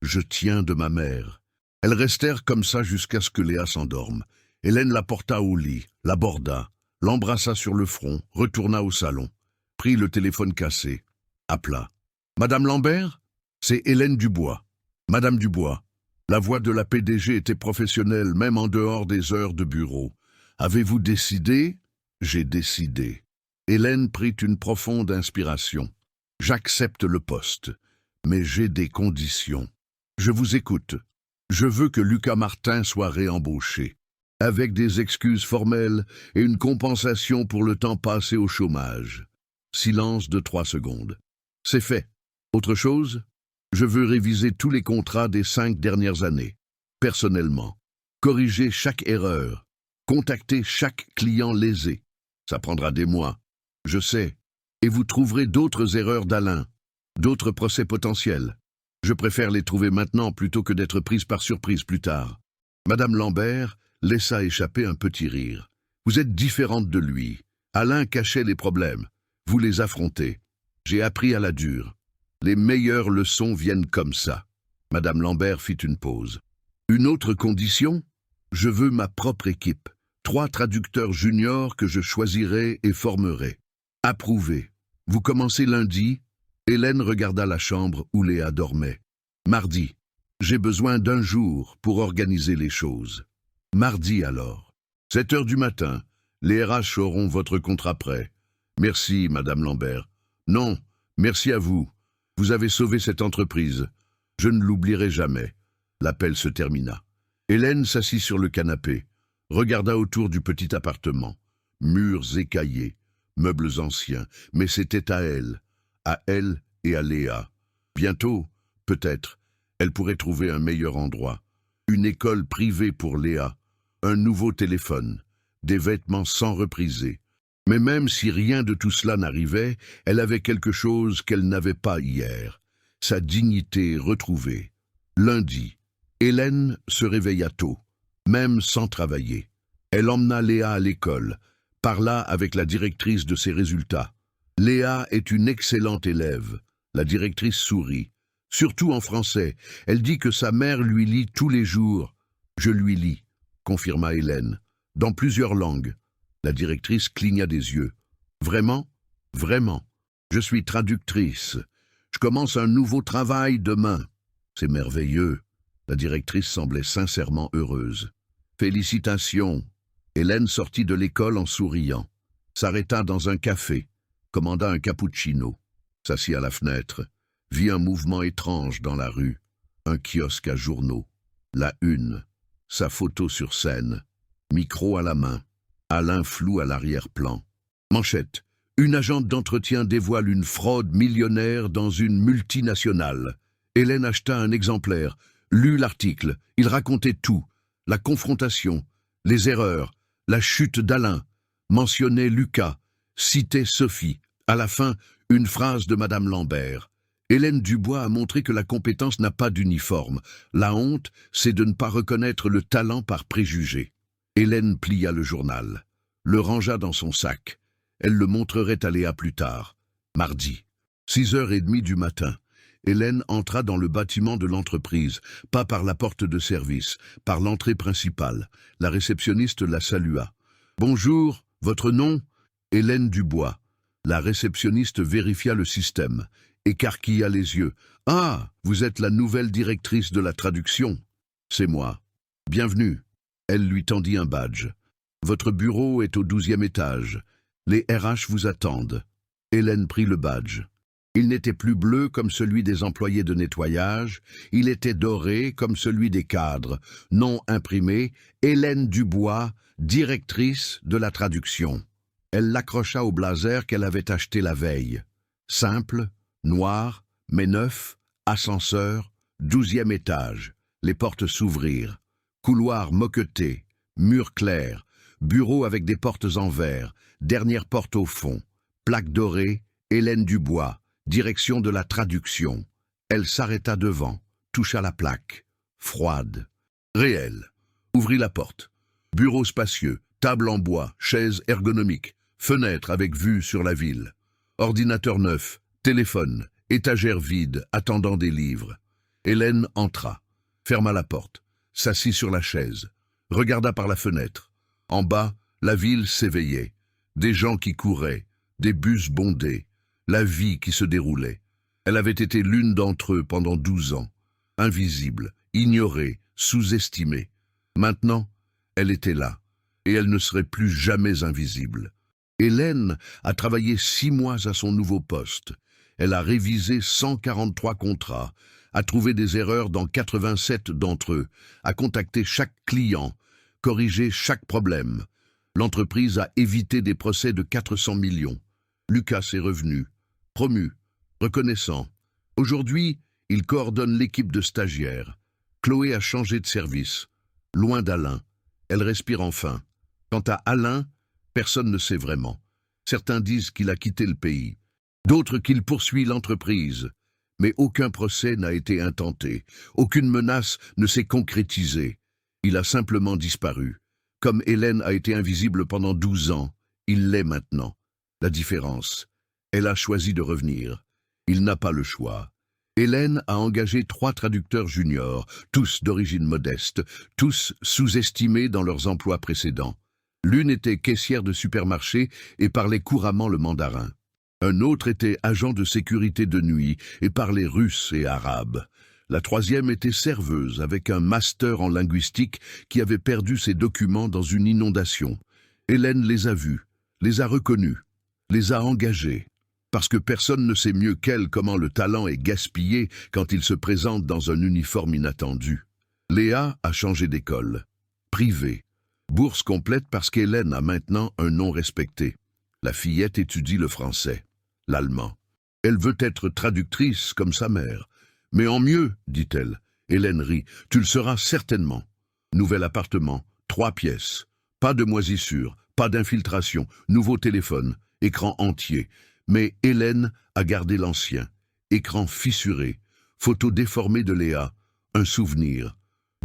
Je tiens de ma mère. » Elles restèrent comme ça jusqu'à ce que Léa s'endorme. Hélène la porta au lit, l'aborda, l'embrassa sur le front, retourna au salon, prit le téléphone cassé, appela. « Madame Lambert? C'est Hélène Dubois. »« Madame Dubois. » La voix de la PDG était professionnelle, même en dehors des heures de bureau. « Avez-vous décidé? » ?»« J'ai décidé. » Hélène prit une profonde inspiration. « J'accepte le poste, mais j'ai des conditions. Je vous écoute. Je veux que Lucas Martin soit réembauché, avec des excuses formelles et une compensation pour le temps passé au chômage. » Silence de 3 secondes. « C'est fait. Autre chose? » « Je veux réviser tous les contrats des 5 dernières années, personnellement. Corriger chaque erreur. Contacter chaque client lésé. Ça prendra des mois. Je sais. Et vous trouverez d'autres erreurs d'Alain, d'autres procès potentiels. Je préfère les trouver maintenant plutôt que d'être prise par surprise plus tard. » Madame Lambert laissa échapper un petit rire. « Vous êtes différente de lui. Alain cachait les problèmes. Vous les affrontez. J'ai appris à la dure. Les meilleures leçons viennent comme ça. » Madame Lambert fit une pause. « Une autre condition? Je veux ma propre équipe. 3 traducteurs juniors que je choisirai et formerai. Approuvé. Vous commencez lundi? Hélène regarda la chambre où Léa dormait. Mardi. J'ai besoin d'un jour pour organiser les choses. Mardi alors. 7 heures du matin. Les RH auront votre contrat prêt. Merci, Madame Lambert. Non, merci à vous. Vous avez sauvé cette entreprise. Je ne l'oublierai jamais. L'appel se termina. Hélène s'assit sur le canapé, regarda autour du petit appartement. Murs écaillés, meubles anciens, mais c'était à elle et à Léa. Bientôt, peut-être, elle pourrait trouver un meilleur endroit. Une école privée pour Léa, un nouveau téléphone, des vêtements sans repriser. Mais même si rien de tout cela n'arrivait, elle avait quelque chose qu'elle n'avait pas hier. Sa dignité retrouvée. Lundi, Hélène se réveilla tôt, même sans travailler. Elle emmena Léa à l'école, parla avec la directrice de ses résultats. Léa est une excellente élève. La directrice sourit. Surtout en français. Elle dit que sa mère lui lit tous les jours. Je lui lis, confirma Hélène, dans plusieurs langues. La directrice cligna des yeux. Vraiment? Vraiment. Je suis traductrice. Je commence un nouveau travail demain. C'est merveilleux. La directrice semblait sincèrement heureuse. Félicitations. Hélène sortit de l'école en souriant, s'arrêta dans un café, commanda un cappuccino, s'assit à la fenêtre, vit un mouvement étrange dans la rue, un kiosque à journaux, la une, sa photo sur scène, micro à la main, Alain flou à l'arrière-plan. Manchette. Une agente d'entretien dévoile une fraude millionnaire dans une multinationale. Hélène acheta un exemplaire, lut l'article, il racontait tout, la confrontation, les erreurs, la chute d'Alain, mentionnait Lucas, citait Sophie. À la fin, une phrase de Madame Lambert. Hélène Dubois a montré que la compétence n'a pas d'uniforme. La honte, c'est de ne pas reconnaître le talent par préjugé. Hélène plia le journal, le rangea dans son sac. Elle le montrerait à Léa plus tard. Mardi, 6h30 du matin. Hélène entra dans le bâtiment de l'entreprise, pas par la porte de service, par l'entrée principale. La réceptionniste la salua. « Bonjour, votre nom ?» Hélène Dubois. La réceptionniste vérifia le système, écarquilla les yeux. « Ah, vous êtes la nouvelle directrice de la traduction. C'est moi. Bienvenue. » Elle lui tendit un badge. « Votre bureau est au 12e étage. Les RH vous attendent. » Hélène prit le badge. Il n'était plus bleu comme celui des employés de nettoyage, il était doré comme celui des cadres. Nom imprimé, Hélène Dubois, directrice de la traduction. Elle l'accrocha au blazer qu'elle avait acheté la veille. Simple, noir, mais neuf, ascenseur, 12e étage. Les portes s'ouvrirent. Couloir moqueté, mur clair, bureau avec des portes en verre, dernière porte au fond. Plaque dorée, Hélène Dubois. Direction de la traduction. Elle s'arrêta devant, toucha la plaque. Froide. Réelle. Ouvrit la porte. Bureau spacieux, table en bois, chaise ergonomique, fenêtre avec vue sur la ville. Ordinateur neuf, téléphone, étagère vide, attendant des livres. Hélène entra, ferma la porte, s'assit sur la chaise, regarda par la fenêtre. En bas, la ville s'éveillait. Des gens qui couraient, des bus bondés. La vie qui se déroulait. Elle avait été l'une d'entre eux pendant 12 ans. Invisible, ignorée, sous-estimée. Maintenant, elle était là, et elle ne serait plus jamais invisible. Hélène a travaillé 6 mois à son nouveau poste. Elle a révisé 143 contrats, a trouvé des erreurs dans 87 d'entre eux, a contacté chaque client, corrigé chaque problème. L'entreprise a évité des procès de 400 millions. Lucas est revenu, promu, reconnaissant. Aujourd'hui, il coordonne l'équipe de stagiaires. Chloé a changé de service. Loin d'Alain. Elle respire enfin. Quant à Alain, personne ne sait vraiment. Certains disent qu'il a quitté le pays. D'autres qu'il poursuit l'entreprise. Mais aucun procès n'a été intenté. Aucune menace ne s'est concrétisée. Il a simplement disparu. Comme Hélène a été invisible pendant 12 ans, il l'est maintenant. La différence, elle a choisi de revenir. Il n'a pas le choix. Hélène a engagé 3 traducteurs juniors, tous d'origine modeste, tous sous-estimés dans leurs emplois précédents. L'une était caissière de supermarché et parlait couramment le mandarin. Un autre était agent de sécurité de nuit et parlait russe et arabe. La troisième était serveuse avec un master en linguistique qui avait perdu ses documents dans une inondation. Hélène les a vus, les a reconnus, les a engagés. Parce que personne ne sait mieux qu'elle comment le talent est gaspillé quand il se présente dans un uniforme inattendu. Léa a changé d'école. Privée. Bourse complète parce qu'Hélène a maintenant un nom respecté. La fillette étudie le français, l'allemand. Elle veut être traductrice comme sa mère. Mais en mieux, dit-elle. Hélène rit. Tu le seras certainement. Nouvel appartement, 3 pièces. Pas de moisissure, pas d'infiltration, nouveau téléphone, écran entier. Mais Hélène a gardé l'ancien. Écran fissuré, photo déformée de Léa, un souvenir.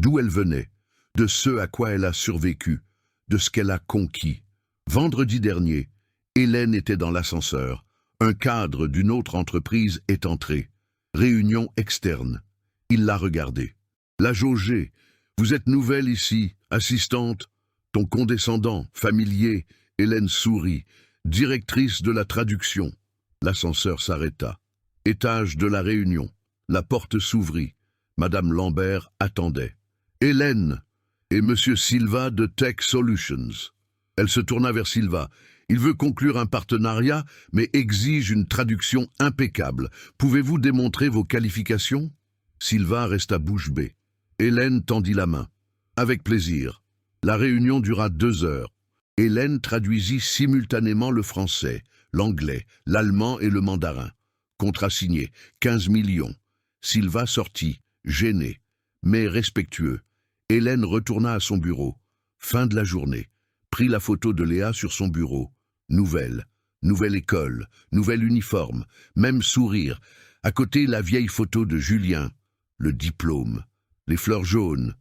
D'où elle venait, de ce à quoi elle a survécu, de ce qu'elle a conquis. Vendredi dernier, Hélène était dans l'ascenseur. Un cadre d'une autre entreprise est entré. Réunion externe. Il l'a regardée. L'a jaugée. Vous êtes nouvelle ici, assistante. Ton condescendant, familier. Hélène sourit. Directrice de la traduction. L'ascenseur s'arrêta. Étage de la réunion. La porte s'ouvrit. Madame Lambert attendait. Hélène et Monsieur Silva de Tech Solutions. Elle se tourna vers Silva. Il veut conclure un partenariat, mais exige une traduction impeccable. Pouvez-vous démontrer vos qualifications? Silva resta bouche bée. Hélène tendit la main. Avec plaisir. La réunion dura 2 heures. Hélène traduisit simultanément le français, l'anglais, l'allemand et le mandarin. Contrat signé, 15 millions. Silva sortit, gêné, mais respectueux. Hélène retourna à son bureau. Fin de la journée. Prit la photo de Léa sur son bureau. Nouvelle école, nouvel uniforme, même sourire. À côté, la vieille photo de Julien. Le diplôme, les fleurs jaunes.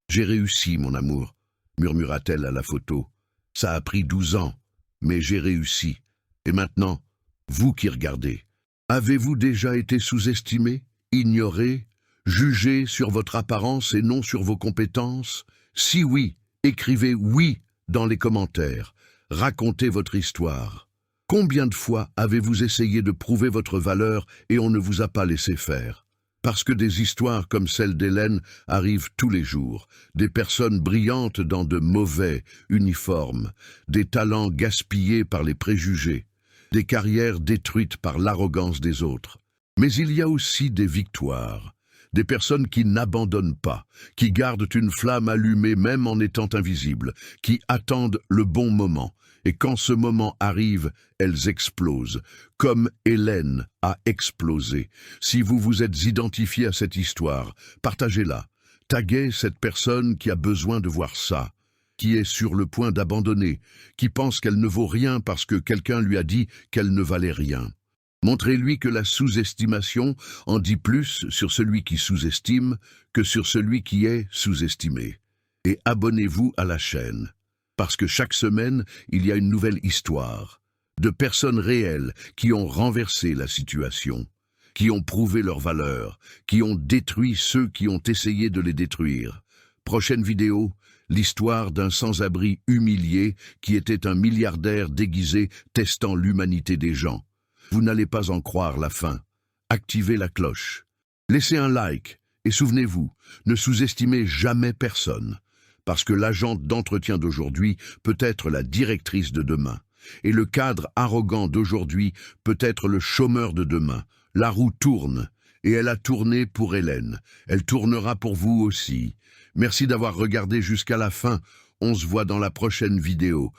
J'ai réussi, mon amour, murmura-t-elle à la photo. Ça a pris 12 ans, mais j'ai réussi. Et maintenant, vous qui regardez, avez-vous déjà été sous-estimé, ignoré, jugé sur votre apparence et non sur vos compétences? Si oui, écrivez « oui » dans les commentaires. Racontez votre histoire. Combien de fois avez-vous essayé de prouver votre valeur et on ne vous a pas laissé faire? Parce que des histoires comme celle d'Hélène arrivent tous les jours. Des personnes brillantes dans de mauvais uniformes, des talents gaspillés par les préjugés, des carrières détruites par l'arrogance des autres. Mais il y a aussi des victoires. Des personnes qui n'abandonnent pas, qui gardent une flamme allumée même en étant invisibles, qui attendent le bon moment. Et quand ce moment arrive, elles explosent, comme Hélène a explosé. Si vous vous êtes identifié à cette histoire, partagez-la. Taguez cette personne qui a besoin de voir ça, qui est sur le point d'abandonner, qui pense qu'elle ne vaut rien parce que quelqu'un lui a dit qu'elle ne valait rien. Montrez-lui que la sous-estimation en dit plus sur celui qui sous-estime que sur celui qui est sous-estimé. Et abonnez-vous à la chaîne, parce que chaque semaine, il y a une nouvelle histoire, de personnes réelles qui ont renversé la situation, qui ont prouvé leur valeur, qui ont détruit ceux qui ont essayé de les détruire. Prochaine vidéo, l'histoire d'un sans-abri humilié qui était un milliardaire déguisé testant l'humanité des gens. Vous n'allez pas en croire la fin. Activez la cloche. Laissez un like et souvenez-vous, ne sous-estimez jamais personne. Parce que l'agente d'entretien d'aujourd'hui peut être la directrice de demain. Et le cadre arrogant d'aujourd'hui peut être le chômeur de demain. La roue tourne. Et elle a tourné pour Hélène. Elle tournera pour vous aussi. Merci d'avoir regardé jusqu'à la fin. On se voit dans la prochaine vidéo.